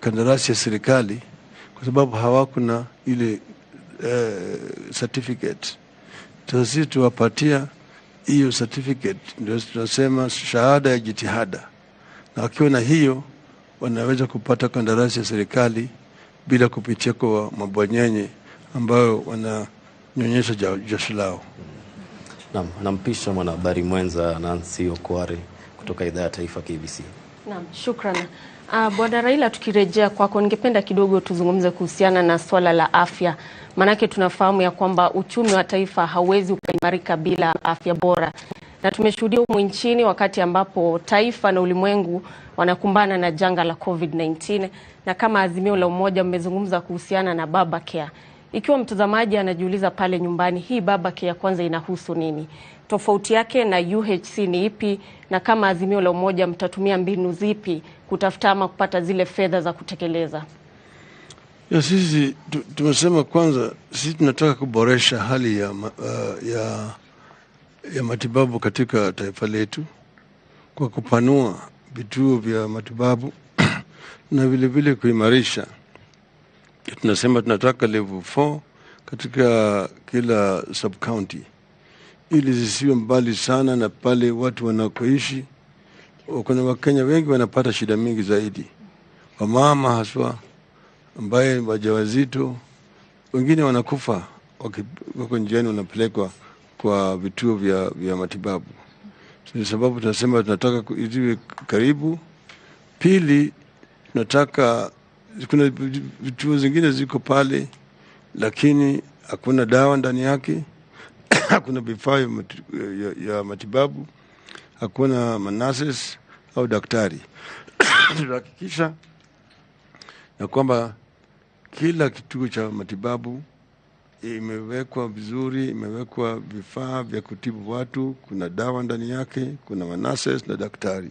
kandarasi ya serikali kwa sababu hawakuna ile certificate. Sisi tuwapatia hiyo certificate, ndio tunasema shahada ya jitihada, na wakiwa na hiyo wanaweza kupata kandarasi ya serikali bila kupitia kwa mabwanyenye ambayo wananyonyesha jasho lao. Naam, nampisha mwanahabari mwenza Nancy Okware kutoka idhaa ya taifa KBC. Naam, shukrani. Bwana Raila, tukirejea kwako, ningependa kidogo tuzungumze kuhusiana na swala la afya. Manake tunafahamu ya kwamba uchumi wa taifa hauwezi ukaimarika bila afya bora. Na tumeshuhudia humu nchini wakati ambapo taifa na ulimwengu wanakumbana na janga la COVID-19, na kama Azimio la Umoja mmezungumza kuhusiana na baba care. Ikiwa mtazamaji anajiuliza pale nyumbani, hii baba care kwanza inahusu nini? Tofauti yake na UHC ni ipi? Na kama Azimio la Umoja mtatumia mbinu zipi kutafuta ama kupata zile fedha za kutekeleza? Ya sisi tumesema kwanza sisi tunataka kuboresha hali ya matibabu katika taifa letu kwa kupanua vituo vya matibabu na vile vile kuimarisha. Tunasema tunataka level 4 katika kila sub county ili zisiwe mbali sana na pale watu wanakoishi. Kuna Wakenya wengi wanapata shida mingi zaidi, wamama haswa ambaye wajawazito, wengine wanakufa wako njiani, wanapelekwa kwa vituo vya matibabu. Kwa sababu tunasema tunataka iwe karibu. Pili, tunataka kuna vituo zingine ziko pale lakini hakuna dawa ndani yake, hakuna vifaa ya matibabu, hakuna nurses au daktari. Tunahakikisha na kwamba kila kituo cha matibabu imewekwa vizuri, imewekwa vifaa vya kutibu watu, kuna dawa ndani yake, kuna nurses na daktari.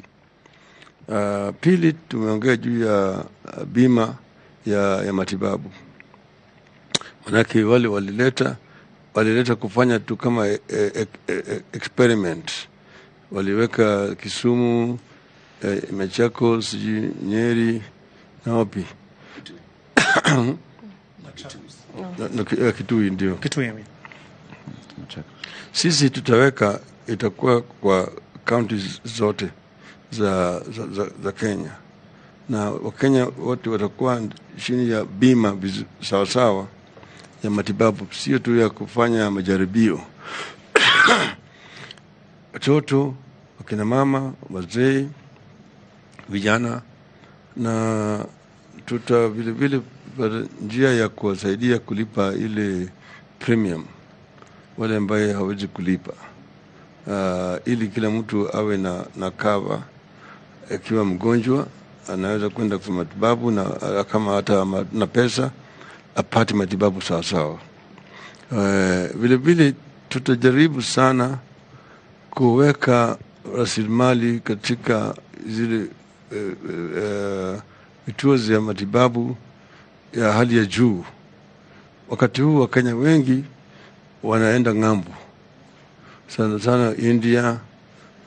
Pili, tumeongea juu ya bima ya matibabu. Manake wale walileta kufanya tu kama experiment. Waliweka Kisumu, Machakos, Nyeri na wapi? Kitui ndio. Kitui. Sisi tutaweka, itakuwa kwa counties zote za Kenya, na Wakenya wote watakuwa chini ya bima sawasawa ya matibabu, sio tu ya kufanya majaribio. Watoto, wakina mama, wazee, vijana, na tuta vile vile njia ya kuwasaidia kulipa ile premium wale ambaye hawezi kulipa, ili kila mtu awe na cover. Akiwa mgonjwa anaweza kwenda kwa matibabu, na kama hata na pesa apate matibabu sawa sawa. Vile vile tutajaribu sana kuweka rasilimali katika zile vituo vya matibabu ya hali ya juu. Wakati huu Wakenya wengi wanaenda ng'ambo sana India,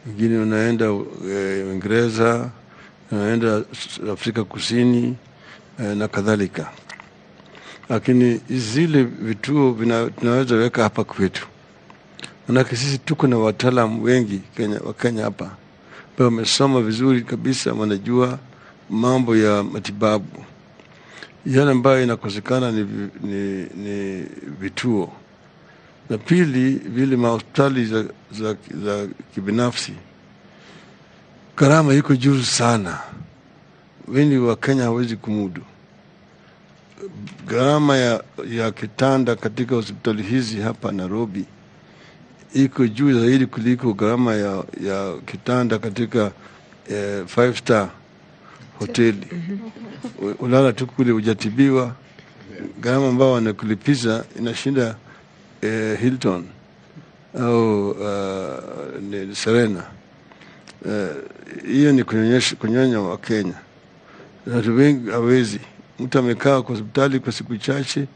wengine wanaenda Uingereza, wanaenda Afrika Kusini na kadhalika. Lakini zile vituo tunaweza weka hapa kwetu. Manake sisi tuko na wataalamu wengi wa Kenya hapa ambao wamesoma vizuri kabisa, wanajua mambo ya matibabu. Yale ambayo inakosekana ni vituo. Na pili, vile mahospitali za kibinafsi, gharama iko juu sana. Wengi wa Kenya hawezi kumudu. Gharama ya kitanda katika hospitali hizi hapa Nairobi iko juu zaidi kuliko gharama ya kitanda katika 5-star hoteli. Ulala tu kule ujatibiwa, gharama ambao wanakulipiza inashinda Hilton au Serena. Hiyo ni kunyonya wa Kenya. Watu wengi hawezi. Mtu amekaa kwa hospitali kwa siku chache,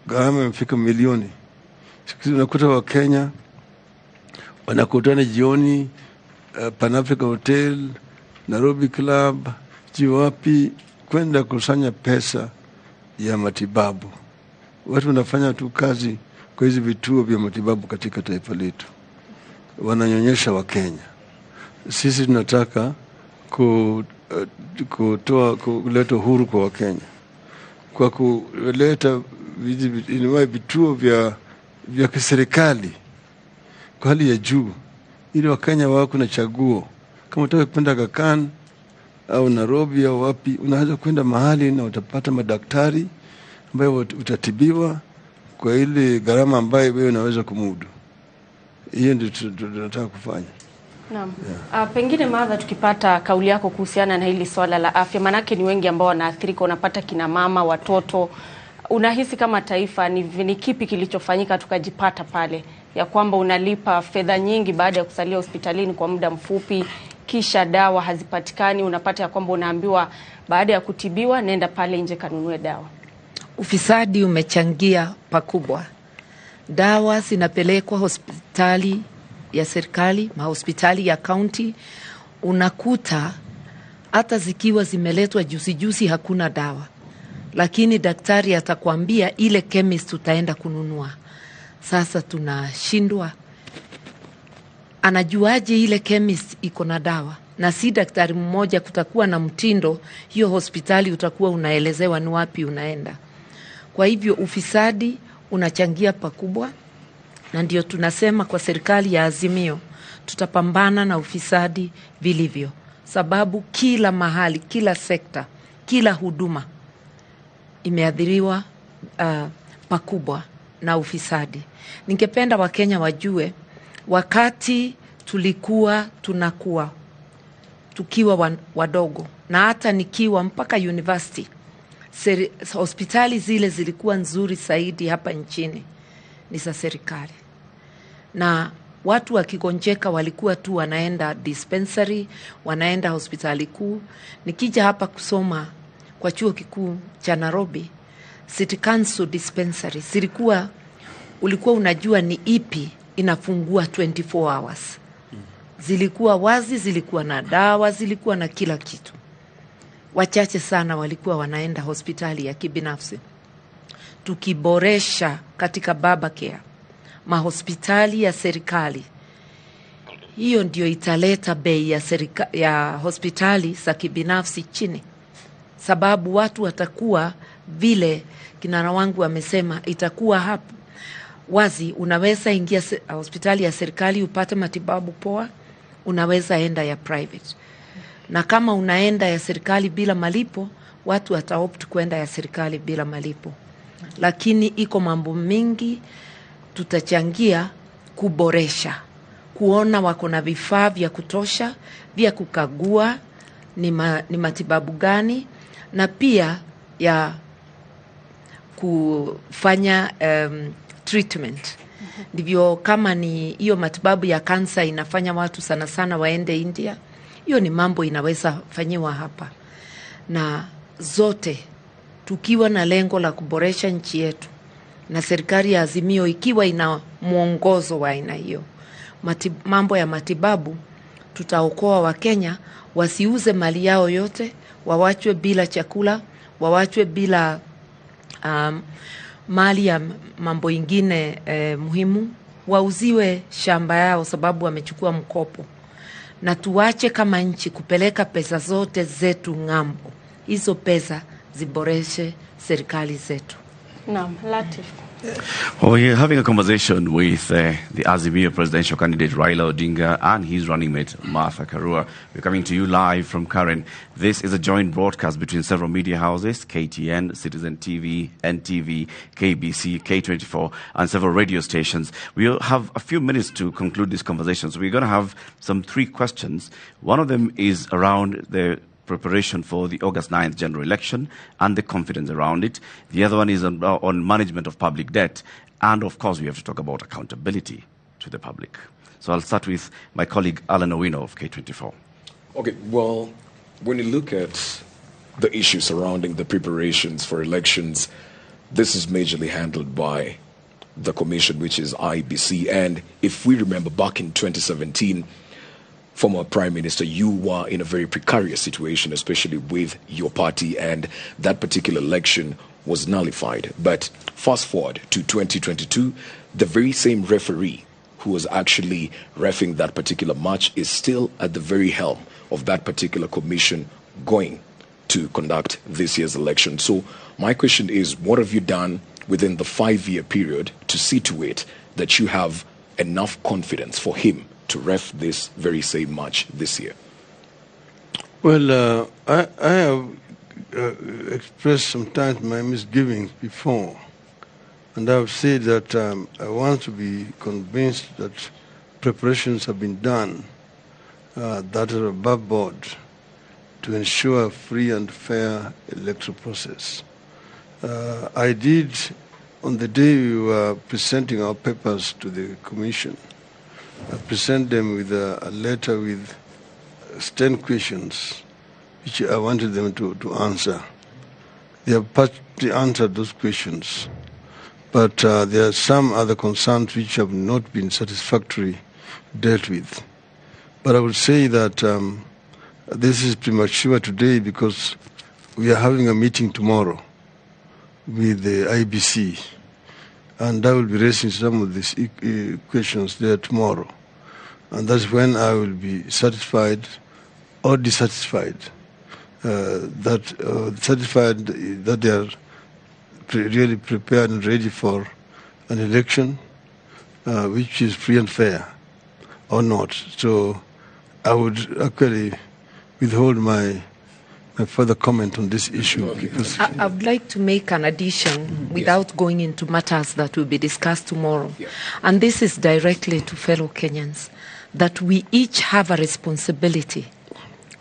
gharama imefika milioni. Siku unakuta wa Kenya wanakutana jioni Pan Africa Hotel, Nairobi Club, wapi, kwenda kusanya pesa ya matibabu. Watu wanafanya tu kazi kwa hizi vituo vya matibabu katika taifa letu, wananyonyesha wa Kenya. Sisi tunataka kuleta uhuru kwa Wakenya kwa kuleta vituo vya kiserikali kwa hali ya juu, ili Wakenya wako na chaguo. Kama unataka kwenda Kakan au Nairobi au wapi, unaweza kwenda mahali na utapata madaktari ambayo utatibiwa kwa ile gharama ambayo wewe unaweza kumudu. Hiyo ndio tunataka kufanya. Naam. Yeah. Pengine Martha, tukipata kauli yako kuhusiana na hili swala la afya, manake ni wengi ambao wanaathirika, unapata kina mama, watoto. Unahisi kama taifa ni kipi kilichofanyika tukajipata pale ya kwamba unalipa fedha nyingi baada ya kusalia hospitalini kwa muda mfupi, kisha dawa hazipatikani, unapata ya kwamba unaambiwa baada ya kutibiwa nenda pale nje kanunue dawa? ufisadi umechangia pakubwa. Dawa zinapelekwa hospitali ya serikali, mahospitali ya county, unakuta hata zikiwa zimeletwa juzi hakuna dawa. Lakini daktari atakwambia ile chemist utaenda kununua. Sasa tunashindwa. Anajuaje ile chemist iko na dawa? Na si daktari mmoja, kutakuwa na mtindo, hiyo hospitali utakuwa unaelezewa ni wapi unaenda. Kwa hivyo ufisadi unachangia pakubwa, na ndio tunasema kwa serikali ya Azimio tutapambana na ufisadi vilivyo, sababu kila mahali, kila sekta, kila huduma imeathiriwa pakubwa na ufisadi. Ningependa Wakenya wajue, wakati tulikuwa tukiwa wadogo, na hata nikiwa mpaka university, hospitali zile zilikuwa nzuri zaidi hapa nchini ni za serikali. Na watu wakigonjeka walikuwa tu wanaenda dispensary, wanaenda hospitali kuu. Nikija hapa kusoma kwa chuo kikuu cha Nairobi, City Council dispensary ulikuwa unajua ni ipi inafungua 24 hours. Zilikuwa wazi, zilikuwa na dawa, zilikuwa na kila kitu. Wachache sana walikuwa wanaenda hospitali ya kibinafsi. Tukiboresha katika baba care, mahospitali ya serikali, hiyo ndio italeta bei ya hospitali za kibinafsi chini. Sababu watu watakuwa vile kinara wangu wamesema, itakuwa hapo wazi, unaweza ingia hospitali ya serikali upate matibabu poa, unaweza enda ya private. Na kama unaenda ya serikali bila malipo, watu wataopt kwenda ya serikali bila malipo. Lakini iko mambo mingi tutachangia kuboresha, kuona wako na vifaa vya kutosha vya kukagua ni matibabu gani, na pia ya kufanya treatment. Ndivyo kama ni hiyo matibabu ya kansa inafanya watu sana sana waende India, hiyo ni mambo inaweza fanyiwa hapa. Na zote tukiwa na lengo la kuboresha nchi yetu, na serikali ya Azimio ikiwa ina mwongozo wa aina hiyo, mambo ya matibabu, tutaokoa Wakenya wasiuze mali yao yote, wawachwe bila chakula, wawachwe bila mali ya mambo ingine muhimu, wauziwe shamba yao sababu wamechukua mkopo. Na tuwache kama nchi kupeleka pesa zote zetu ng'ambo. Hizo pesa ziboreshe serikali zetu. Naam, Latif. Well, we're having a conversation with the Azimio presidential candidate Raila Odinga and his running mate Martha Karua. We're coming to you live from Karen. This is a joint broadcast between several media houses, KTN, Citizen TV, NTV, KBC, K24, and several radio stations. We'll have a few minutes to conclude this conversation. So we're going to have some 3 questions. One of them is around the preparation for the August 9th general election and the confidence around it. The other one is on management of public debt. And of course, we have to talk about accountability to the public. So I'll start with my colleague Alan Owino of K24. Okay, well, when you look at the issues surrounding the preparations for elections, this is majorly handled by the commission, which is IBC. And if we remember back in 2017, former Prime Minister, you were in a very precarious situation, especially with your party, and that particular election was nullified. But fast forward to 2022, the very same referee who was actually reffing that particular match is still at the very helm of that particular commission going to conduct this year's election. So my question is, what have you done within the 5-year period to see to it that you have enough confidence for him to ref this very same match this year? Well, I have expressed sometimes my misgivings before, and I've said that I want to be convinced that preparations have been done that are above board to ensure a free and fair electoral process. I did, on the day we were presenting our papers to the Commission, I present them with a letter with 10 questions which I wanted them to answer. they have partly answered those questions. But there are some other concerns which have not been satisfactorily dealt with. But I would say that this is premature today because we are having a meeting tomorrow with the IBC, and I will be raising some of these questions there tomorrow. And that's when I will be satisfied or dissatisfied, satisfied that they are really prepared and ready for an election which is free and fair or not. So I would actually withhold my further comment on this issue. Because I would like to make an addition without going into matters that will be discussed tomorrow. And this is directly to fellow Kenyans, that we each have a responsibility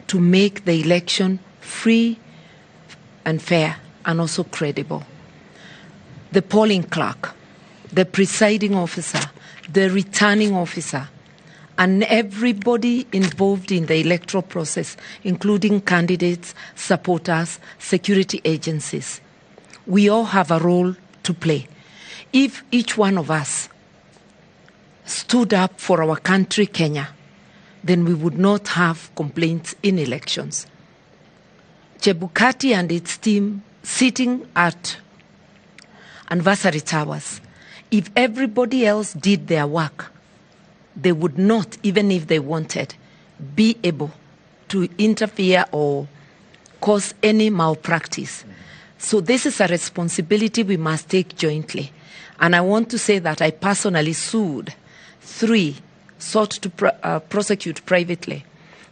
to make the election free and fair and also credible. The polling clerk, the presiding officer, the returning officer, and everybody involved in the electoral process, including candidates, supporters, security agencies. We all have a role to play. If each one of us stood up for our country, Kenya, then we would not have complaints in elections. Chebukati and its team sitting at anniversary towers, if everybody else did their work, they would not, even if they wanted, be able to interfere or cause any malpractice. So this is a responsibility we must take jointly. And I want to say that I personally sought to prosecute privately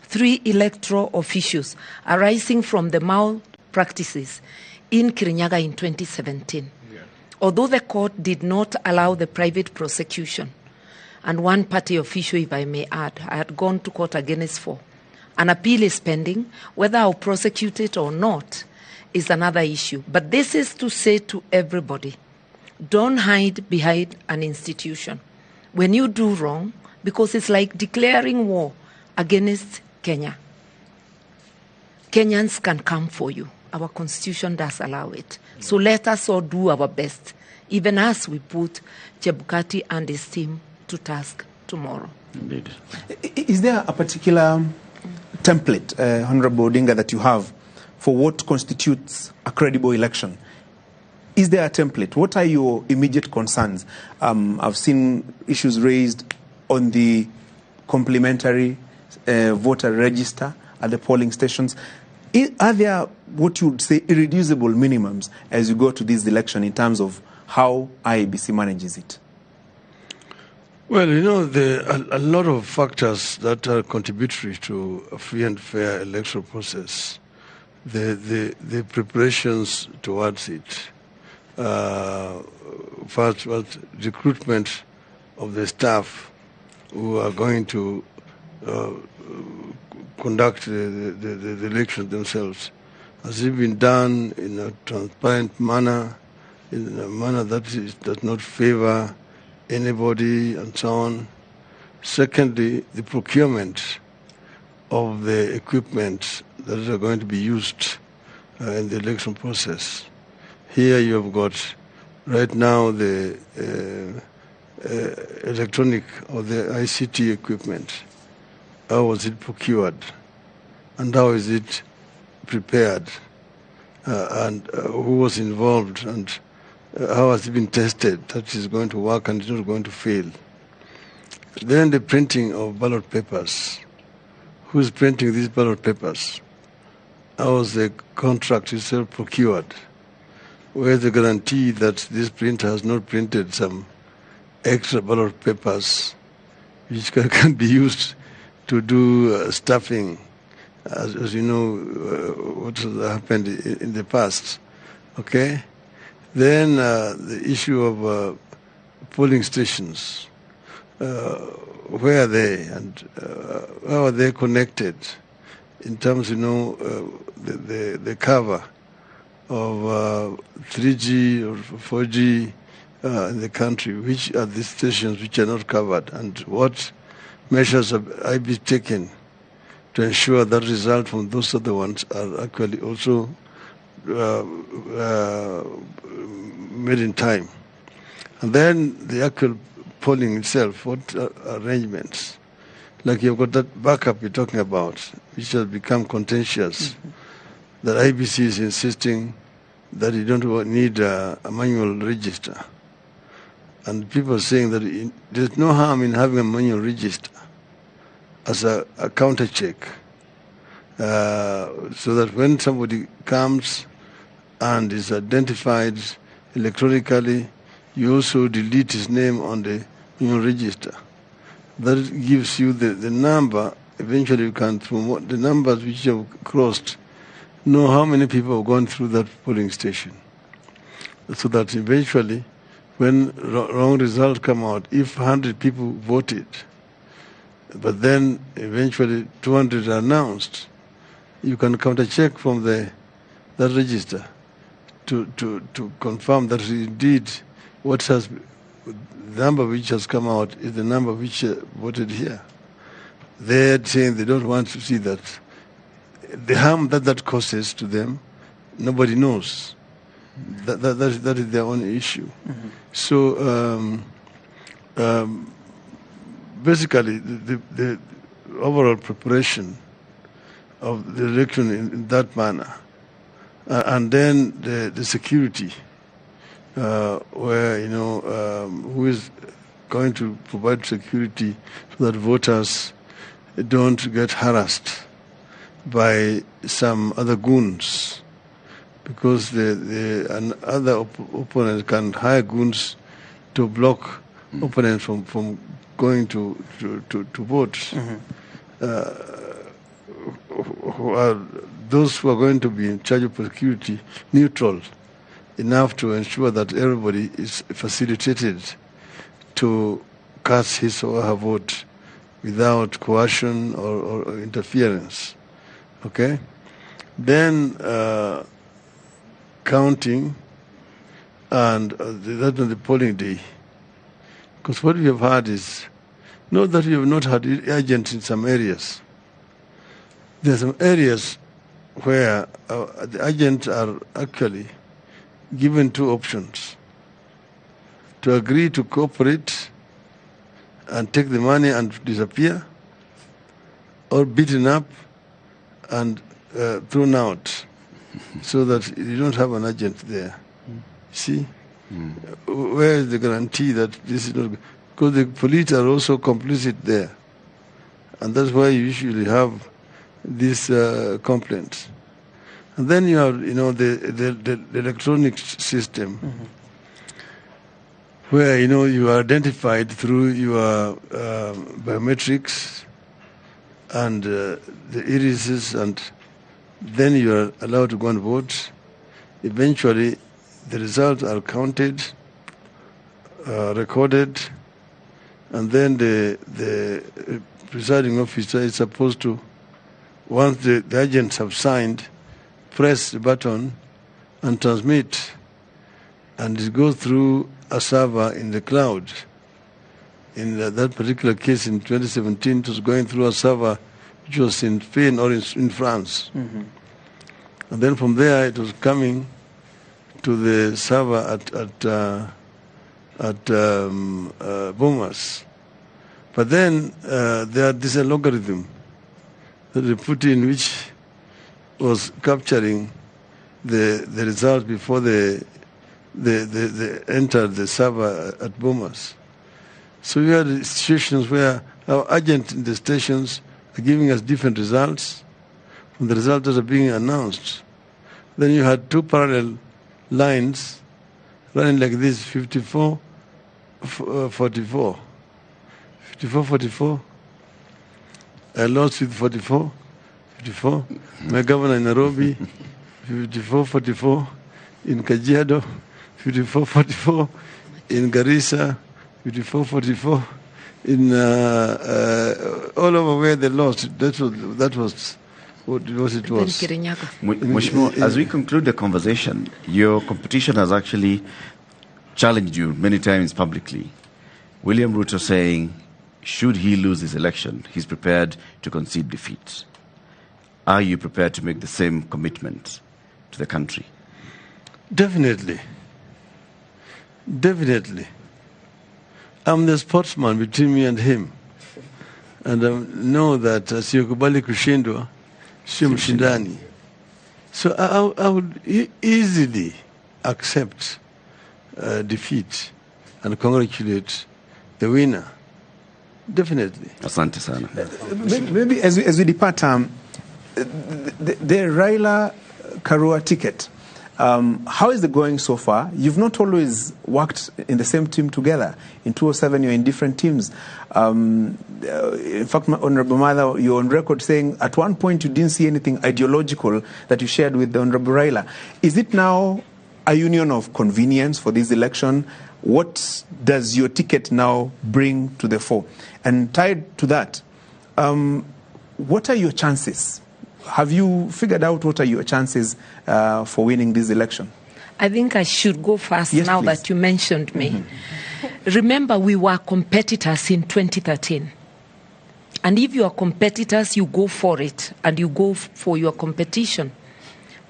3 electoral officials arising from the malpractices in Kirinyaga in 2017. Although the court did not allow the private prosecution, and one party official, if I may add, I had gone to court against 4. An appeal is pending. Whether I'll prosecute it or not is another issue. But this is to say to everybody, don't hide behind an institution when you do wrong, because it's like declaring war against Kenya. Kenyans can come for you. Our constitution does allow it. So let us all do our best, even as we put Chebukati and his team to task tomorrow. Indeed. Is there a particular template, Honorable Odinga, that you have for what constitutes a credible election? Is there a template? What are your immediate concerns? I've seen issues raised on the complementary voter register at the polling stations. Are there what you would say irreducible minimums as you go to this election in terms of how IEBC manages it? Well, there are a lot of factors that are contributory to a free and fair electoral process. The preparations towards it. First, recruitment of the staff who are going to conduct the election themselves. Has it been done in a transparent manner, in a manner that does not favor anybody, and so on? Secondly, the procurement of the equipment that are going to be used in the election process. Here you have got right now the electronic or the ICT equipment. How was it procured? And how is it prepared? And who was involved? And how has it been tested that is going to work and is not going to fail? Then the printing of ballot papers. Who is printing these ballot papers? How was the contract itself procured? Where is the guarantee that this printer has not printed some extra ballot papers which can be used to do stuffing, as you know, what has happened in the past? Okay? Then the issue of polling stations. Where are they, and how are they connected in terms, the cover of 3G or 4G in the country? Which are the stations which are not covered, and what measures have I been taken to ensure that results from those other ones are actually also made in time. And then the actual polling itself, what arrangements? Like you've got that backup you're talking about, which has become contentious. That IBC is insisting that you don't need a manual register. And people are saying that there's no harm in having a manual register as a counter check. So that when somebody comes and is identified electronically, you also delete his name on the register. That gives you the number. Eventually you can, from the numbers which you have crossed, know how many people have gone through that polling station. So that eventually, when wrong results come out, if 100 people voted, but then eventually 200 are announced, you can counter-check from that register to confirm that indeed the number which has come out is the number which voted here. They're saying they don't want to see that. The harm that causes to them, nobody knows. That is their own issue. So basically, the overall preparation of the election in that manner, and then the security, where who is going to provide security so that voters don't get harassed by some other goons, because the other opponent can hire goons to block opponents from going to vote. Those who are going to be in charge of security neutral enough to ensure that everybody is facilitated to cast his or her vote without coercion or interference. Okay? Then counting and that on the polling day. Because what we have had is, not that we have not had agents in some areas. There are some areas where the agents are actually given two options: to agree to cooperate and take the money and disappear, or beaten up and thrown out, so that you don't have an agent there. See? Where is the guarantee that this is not... Because the police are also complicit there. And that's why you usually have these complaints. And then you have, the electronic system, where, you are identified through your biometrics and the irises, and then you are allowed to go and vote. Eventually, the results are counted, recorded, and then the presiding officer is supposed to, once the agents have signed, press the button and transmit, and it goes through a server in the cloud. In that particular case in 2017, it was going through a server which was in Spain or in France. And then from there it was coming to the server at Bomas. But then there's a logarithm that they put in, which was capturing the results before they entered the server at Bomas. So we had situations where our agents in the stations are giving us different results from the results that are being announced. Then you had two parallel lines running like this: 54, 44. 54, 44. I lost with 44. 54. My governor in Nairobi, 54, 44. In Kajiado, 54, 44. In Garissa, 54, 44. In all over where they lost. That was what it was. Mheshimiwa, as we conclude the conversation, your competition has actually challenged you many times publicly. William Ruto saying, should he lose his election, he's prepared to concede defeat. Are you prepared to make the same commitment to the country? Definitely. Definitely. I'm the sportsman between me and him. And I know that asiyokubali kushindwa sio mshindani. So I would easily accept defeat and congratulate the winner. Definitely. Asante sana. Maybe as we depart, the Raila Karua ticket, how is it going so far? You've not always worked in the same team together. In 2007, you're in different teams. In fact, Honorable Mother, you're on record saying at one point you didn't see anything ideological that you shared with the Honorable Raila. Is it now a union of convenience for this election? What does your ticket now bring to the fore? And tied to that, what are your chances? Have you figured out what are your chances for winning this election? I think I should go first. Yes, now please. that you mentioned me. Remember, we were competitors in 2013. And if you are competitors, you go for it and you go for your competition.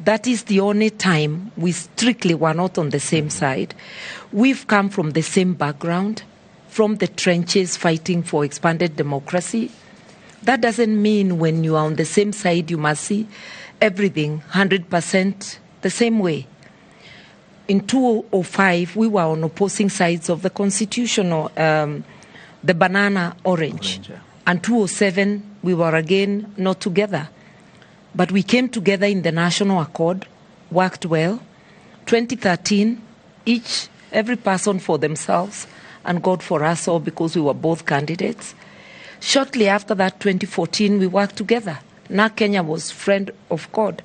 That is the only time we strictly were not on the same side. We've come from the same background, from the trenches fighting for expanded democracy. That doesn't mean when you are on the same side, you must see everything 100% the same way. In 2005, we were on opposing sides of the constitutional, the banana orange. Yeah. And 2007, we were again not together. But we came together in the National Accord, worked well. 2013, every person for themselves, and God for us all because we were both candidates. Shortly after that, 2014, we worked together. Now Kenya was friend of God.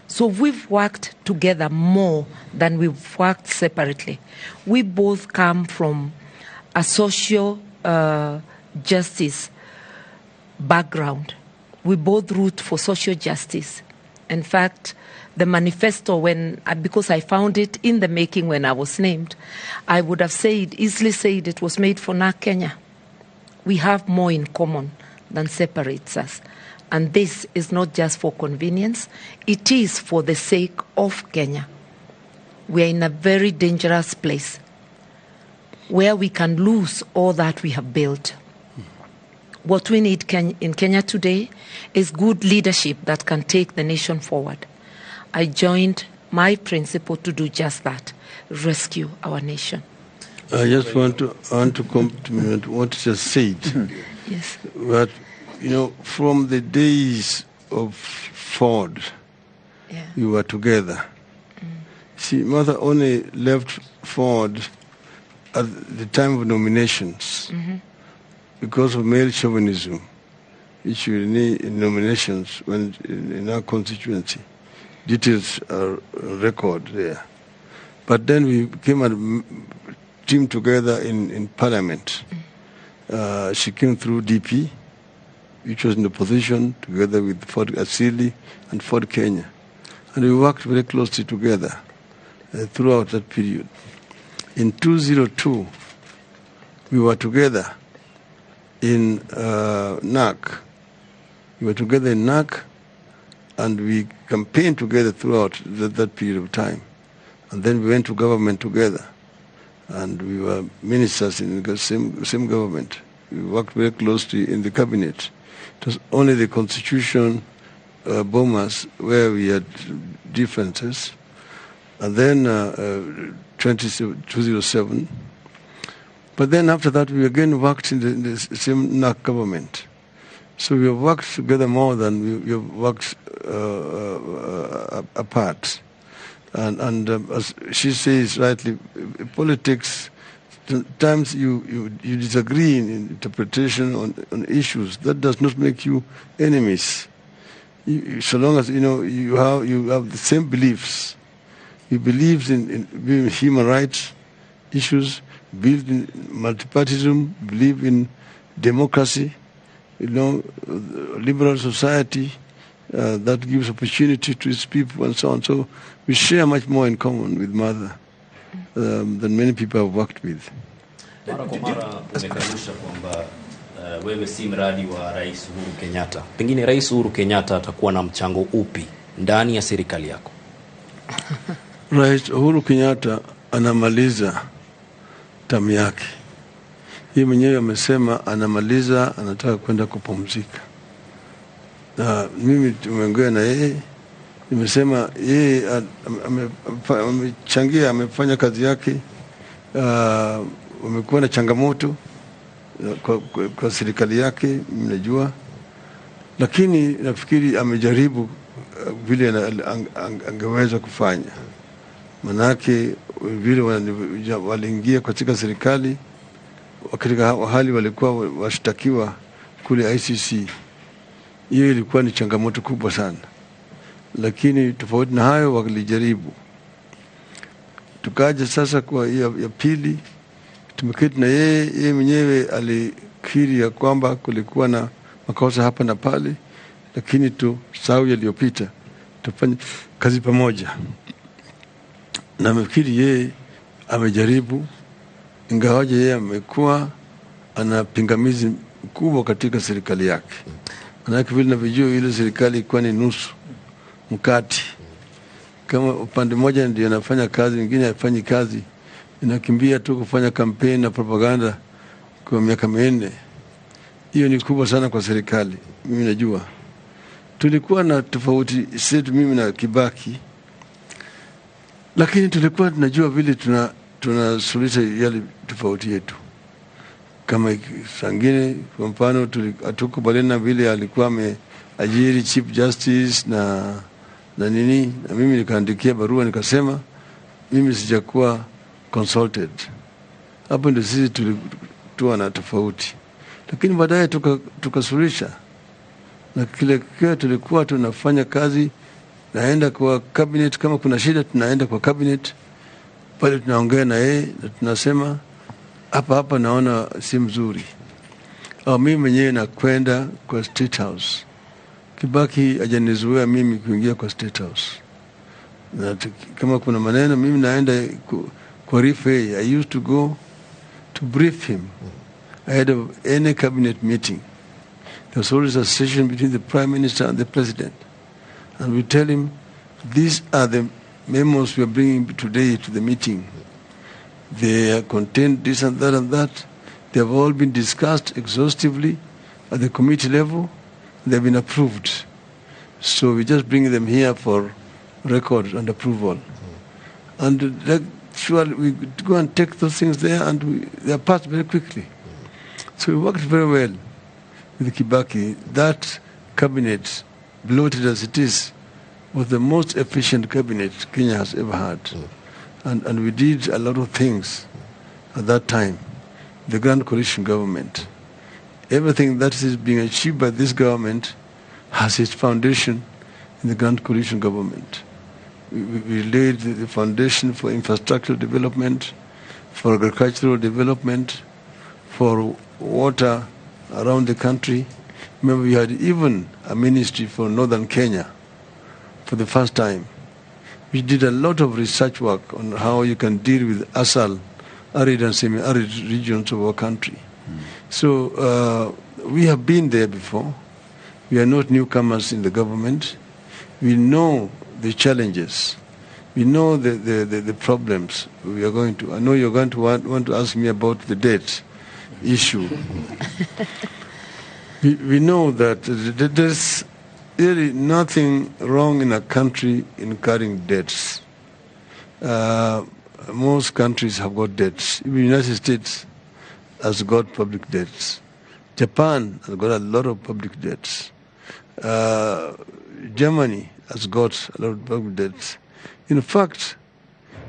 So we've worked together more than we've worked separately. We both come from a social justice background. We both root for social justice. In fact, the manifesto, because I found it in the making when I was named, I would have easily said it was made for NARC Kenya. We have more in common than separates us. And this is not just for convenience, it is for the sake of Kenya. We are in a very dangerous place where we can lose all that we have built. What we need in Kenya today is good leadership that can take the nation forward. I joined my principle to do just that, rescue our nation. I just want to compliment what you just said. Yes. But, from the days of Ford, Yeah. we were together. See, Mother only left Ford at the time of nominations because of male chauvinism, which we need in nominations when in our constituency. Details are on record there. But then we came and team together in Parliament. She came through DP, which was in the opposition, together with Ford Asili and Ford Kenya. And we worked very closely together throughout that period. In 2002, we were together in NARC. We were together in NARC, and we campaigned together throughout that period of time. And then we went to government together. And we were ministers in the same government. We worked very closely in the cabinet. It was only the constitution bombers where we had differences. And then 2007. But then after that, we again worked in the same NARC government. So we have worked together more than we have worked apart. And as she says rightly, politics, sometimes you disagree in interpretation on issues. That does not make you enemies. So long as you have the same beliefs. You believe in human rights issues, believe in multipartyism, believe in democracy, liberal society that gives opportunity to its people and so on. So we share much more in common with Mother than many people have worked with. Mara kwa mara umekanusha kwamba wewe si mradi wa Rais Uhuru Kenyatta. Pengine Rais Uhuru Kenyatta atakuwa na mchango upi ndani ya serikali yako? Rais Uhuru Kenyatta anamaliza tamu yake. Yeye mwenyewe amesema anamaliza, anataka kwenda kupumzika. Na mimi tumeongea na yeye, nimesema yeye amechangia, amefanya kazi yake, amekuwa na changamoto kwa serikali yake, mnajua, lakini nafikiri amejaribu vile angeweza kufanya. Manake vile waliingia katika serikali, katika hali walikuwa washtakiwa kule ICC. Hiyo ilikuwa ni changamoto kubwa sana, lakini tofauti na hayo walijaribu. Tukaja sasa kwa ya pili, tumeketi na yeye mwenyewe alikiri ya kwamba kulikuwa na makosa hapa na pale, lakini tusahau yaliyopita, tufanye kazi pamoja. Na nafikiri yeye amejaribu, ingawaje yeye amekuwa ana pingamizi mkubwa katika serikali yake. Manake vile navyojua ile serikali ilikuwa ni nusu mkati. Kama upande mmoja ndio anafanya kazi, mwingine hafanyi kazi, inakimbia tu kufanya kampeni na propaganda kwa miaka 4. Hiyo ni kubwa sana kwa serikali. Mimi najua tulikuwa na tofauti zetu, mimi na Kibaki, lakini tulikuwa tunajua vile tunasuluhisha yale tofauti yetu. Kama sangine kwa mfano hatukubaliana na vile alikuwa ameajiri Chief Justice na nini, na mimi nikaandikia barua nikasema mimi sijakuwa consulted. Hapo ndio sisi tulikuwa na tofauti, lakini baadaye tukasuluhisha. Na kile tulikuwa tunafanya kazi, naenda kwa cabinet, kama kuna shida tunaenda kwa cabinet, pale tunaongea na yeye na tunasema hapa naona si mzuri, au mimi mwenyewe nakwenda kwa State House. Kibaki hajanizuia mimi kuingia kwa State House, na kama kuna maneno mimi naenda kwa referee. I used to go to brief him ahead of any cabinet meeting. There's always a session between the Prime Minister and the President, and we tell him these are the memos we are bringing today to the meeting. They contain this and that and that. They have all been discussed exhaustively at the committee level. They have been approved. So we just bring them here for record and approval. And sure, we go and take those things there, and they are passed very quickly. So we worked very well with Kibaki. That cabinet, bloated as it is, was the most efficient cabinet Kenya has ever had. And we did a lot of things at that time. The Grand Coalition government. Everything that is being achieved by this government has its foundation in the Grand Coalition government. We laid the foundation for infrastructural development, for agricultural development, for water around the country. Remember, we had even a ministry for northern Kenya for the first time. We did a lot of research work on how you can deal with ASAL, arid and semi-arid regions of our country. So we have been there before. We are not newcomers in the government. We know the challenges. We know the problems we are going to. I know you're going to want to ask me about the debt issue. we know that there's really nothing wrong in a country in carrying debts. Most countries have got debts. Even the United States has got public debts. Japan has got a lot of public debts. Germany has got a lot of public debts. In fact,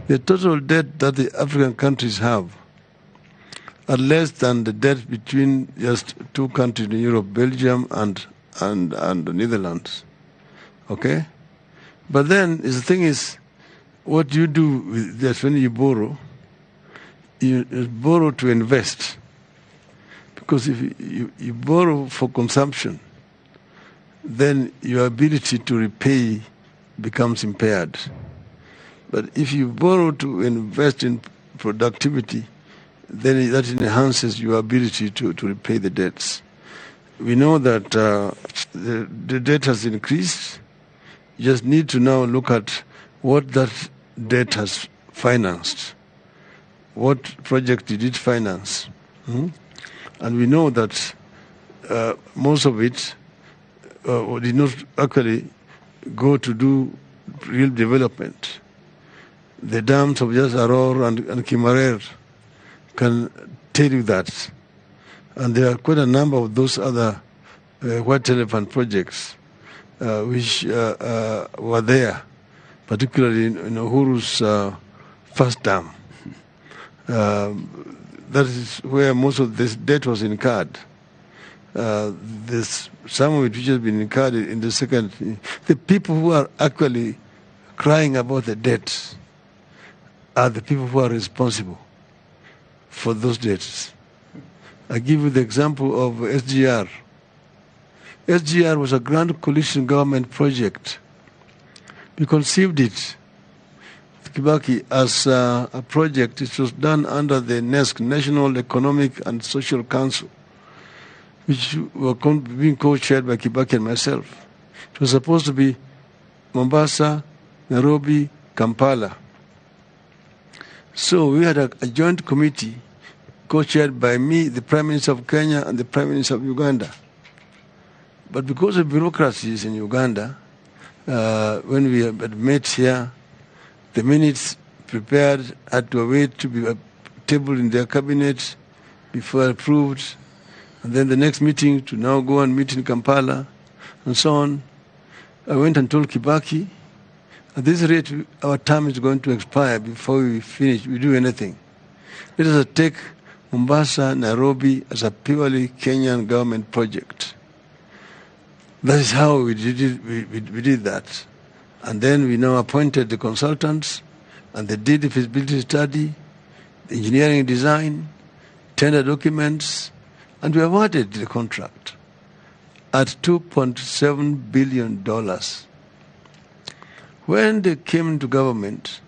the total debt that the African countries have are less than the debt between just two countries in Europe, Belgium and the Netherlands. Okay? But then the thing is, what you do with that when you borrow to invest. Because if you borrow for consumption, then your ability to repay becomes impaired. But if you borrow to invest in productivity, then that enhances your ability to repay the debts. We know that the debt has increased. You just need to now look at what that debt has financed. What project did it finance? And we know that most of it did not actually go to do real development. The dams of just Aror and Kimarer can tell you that. And there are quite a number of those other white elephant projects which were there, particularly in Uhuru's first dam. That is where most of this debt was incurred. Some of it which has been incurred in the second. The people who are actually crying about the debts are the people who are responsible for those debts. I give you the example of SGR. SGR was a grand coalition government project. We conceived it, Kibaki, as a project. It was done under the NESC, National Economic and Social Council, which were being co-chaired by Kibaki and myself. It was supposed to be Mombasa, Nairobi, Kampala. So we had a joint committee co-chaired by me, the Prime Minister of Kenya, and the Prime Minister of Uganda. But because of bureaucracies in Uganda, when we had met here, the minutes prepared had to wait to be tabled in their cabinet before approved, and then the next meeting to now go and meet in Kampala, and so on. I went and told Kibaki, at this rate, our term is going to expire before we do anything. Let us take Mombasa, Nairobi as a purely Kenyan government project. That is how we did it. We did that. And then we now appointed the consultants, and they did the feasibility study, the engineering design, tender documents, and we awarded the contract at $2.7 billion. When they came to government,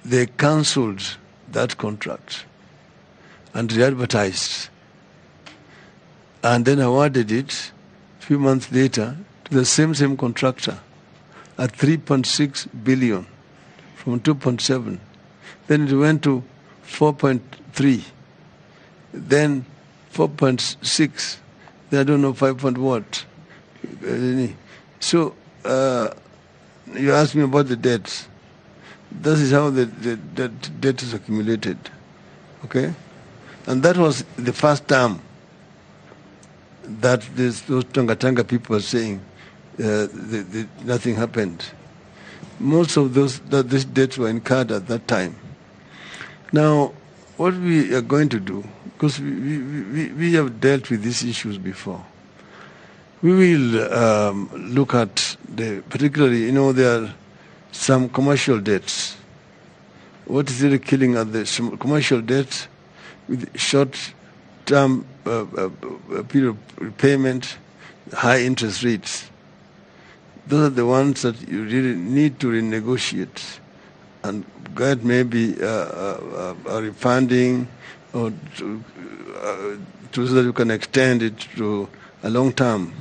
they cancelled that contract and re-advertised, and then awarded it a few months later to the same contractor at $3.6 billion from 2.7. Then it went to 4.3, then 4.6, then I don't know 5 point what. So you asked me about the debts. This is how the debt is accumulated, okay? And that was the first term that those Tanga people are saying nothing happened. Most of these debts were incurred at that time. Now, what we are going to do, because we have dealt with these issues before, we will look at particularly, there are some commercial debts. What is really killing are the commercial debts with short-term period of repayment, high interest rates. Those are the ones that you really need to renegotiate and get maybe a refunding or so that you can extend it to a long-term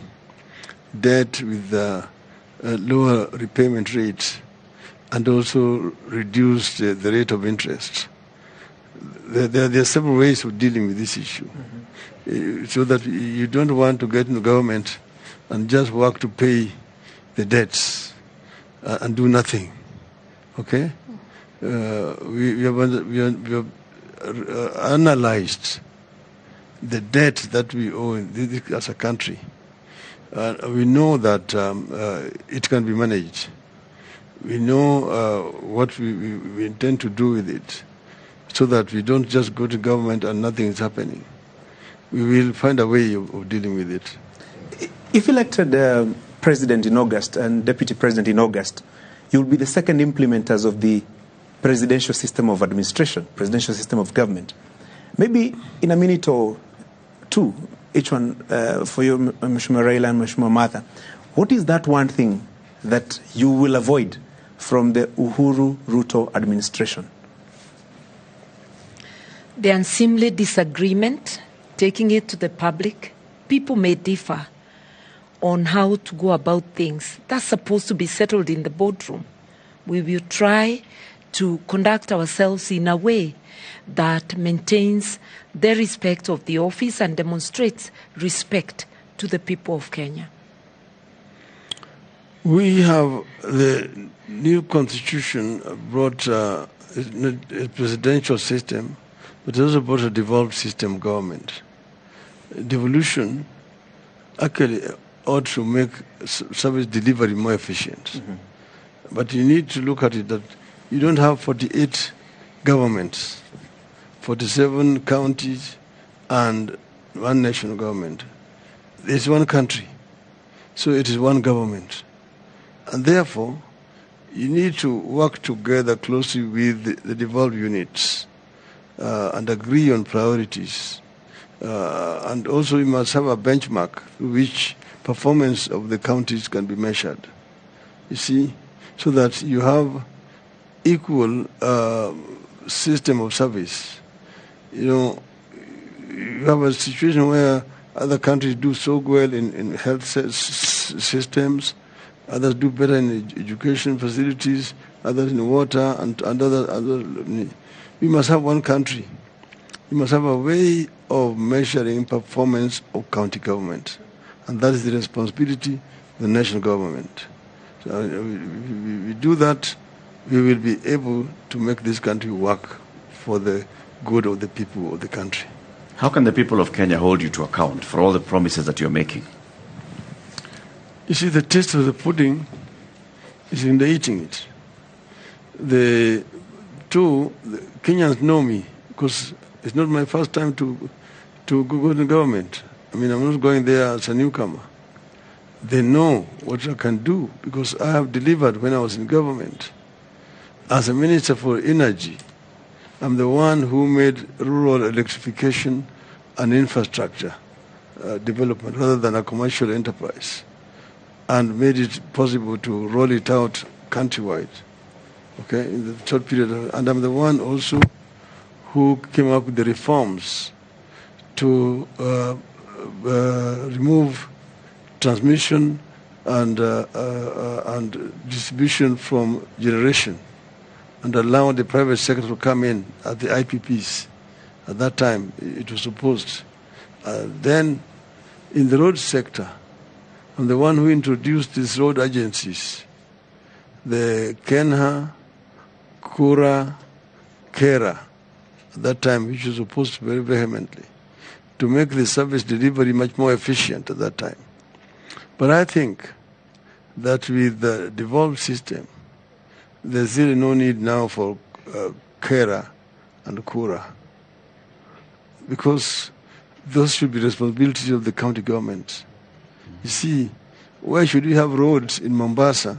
debt with lower repayment rates and also reduce the rate of interest. There are several ways of dealing with this issue, so that you don't want to get into government and just work to pay the debts and do nothing. Okay? We have analyzed the debt that we owe as a country. We know that it can be managed. We know what we intend to do with it, so that we don't just go to government and nothing is happening. We will find a way of dealing with it. If elected president in August and deputy president in August, you will be the second implementers of the presidential system of administration, presidential system of government. Maybe in a minute or two, each one for you, Mheshimiwa Raila and Mheshimiwa Martha, what is that one thing that you will avoid from the Uhuru Ruto administration? The unseemly disagreement, taking it to the public. People may differ on how to go about things. That's supposed to be settled in the boardroom. we will try to conduct ourselves in a way that maintains the respect of the office and demonstrates respect to the people of Kenya. We have the new constitution brought a presidential system, but it also brought a devolved system government. Devolution actually ought to make service delivery more efficient. Mm-hmm. But you need to look at it that you don't have 48 governments, 47 counties, and one national government. It's one country, so it is one government. And therefore, you need to work together closely with the devolved units and agree on priorities. And also you must have a benchmark through which performance of the counties can be measured. You see, so that you have equal system of service. You know, you have a situation where other countries do so well in health systems, others do better in education facilities, others in water, and other. We must have one country. We must have a way of measuring performance of county government, and that is the responsibility of the national government. So we do that, we will be able to make this country work for the good of the people of the country. How can the people of Kenya hold you to account for all the promises that you're making? You see, the taste of the pudding is in the eating it. The Kenyans know me because it's not my first time to go to government. I mean, I'm not going there as a newcomer. They know what I can do because I have delivered when I was in government. As a Minister for Energy, I'm the one who made rural electrification an infrastructure development rather than a commercial enterprise, and made it possible to roll it out countrywide, okay, in the short period. And I'm the one also who came up with the reforms to remove transmission and distribution from generation and allow the private sector to come in at the IPPs. At that time, it was supposed. Then, in the road sector, I'm the one who introduced these road agencies, the Kenha, Kura, Kera, at that time, which was opposed very vehemently, to make the service delivery much more efficient at that time. But I think that with the devolved system, there's really no need now for Kera and Kura, because those should be responsibilities of the county government. You see, why should we have roads in Mombasa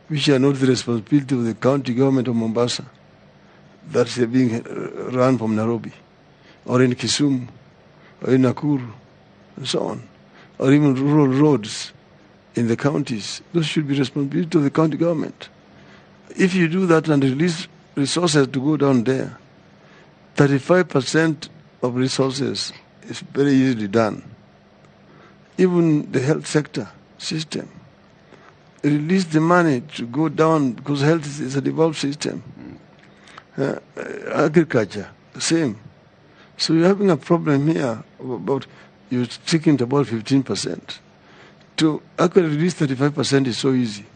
which are not the responsibility of the county government of Mombasa, that are being run from Nairobi, or in Kisumu, or in Nakuru, and so on, or even rural roads in the counties? Those should be responsibility of the county government. If you do that and release resources to go down there, 35% of resources is very easily done. Even the health sector system, release the money to go down because health is a devolved system. Agriculture, the same. So you're having a problem here about you're sticking to about 15%. To actually release 35% is so easy.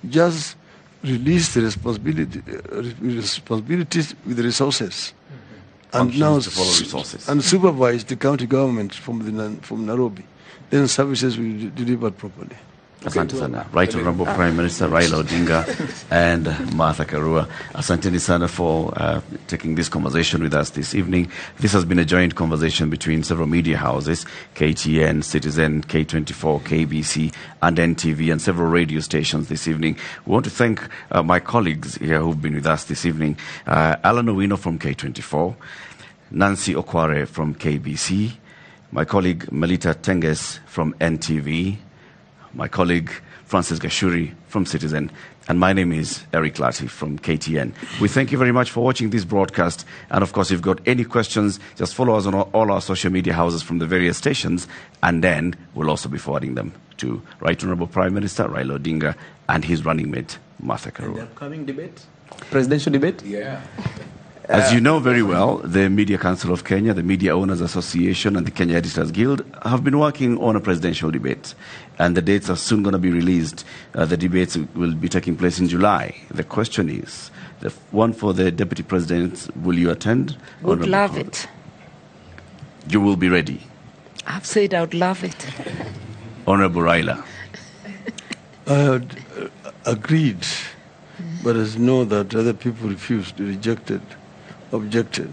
Just release the responsibilities with the resources, and now and supervise the county government from Nairobi. Then services will be delivered properly. Asante sana. Right Honorable Prime Minister Raila Odinga and Martha Karua, asanteni sana for taking this conversation with us this evening. This has been a joint conversation between several media houses, KTN, Citizen, K24, KBC, and NTV, and several radio stations this evening. We want to thank my colleagues here who've been with us this evening. Alan Owino from K24, Nancy Okware from KBC, my colleague Melita Tenges from NTV, my colleague Francis Gashuri from Citizen, and my name is Eric Lati from KTN. We thank you very much for watching this broadcast, and of course, if you've got any questions, just follow us on all our social media houses from the various stations, and then we'll also be forwarding them to Right Honorable Prime Minister Raila Odinga and his running mate, Martha And the Karua. upcoming debate? Presidential debate? Yeah. As you know very well, the Media Council of Kenya, the Media Owners Association, and the Kenya Editors Guild have been working on a presidential debate. And the dates are soon going to be released. The debates will be taking place in July. The question is, the one for the Deputy President, will you attend? Would Honorable love Karua? it. You will be ready. I've said I would love it. Honorable Raila. I had agreed, but as you know that other people refused, rejected, objected.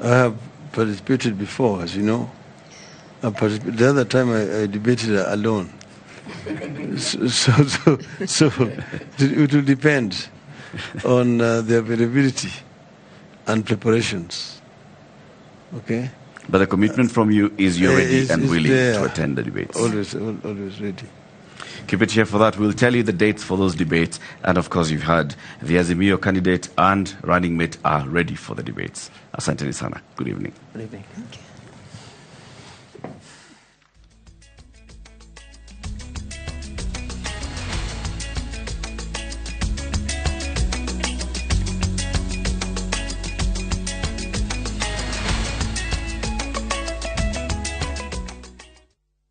I have participated before, as you know. The other time I debated alone. So it will depend on the availability and preparations. Okay? But the commitment from you is you're ready Is and willing there. to attend the debates. Always ready. Keep it here for that. We'll tell you the dates for those debates. And of course, you've heard the Azimio candidate and running mate are ready for the debates. Asante sana. Good evening. Good evening.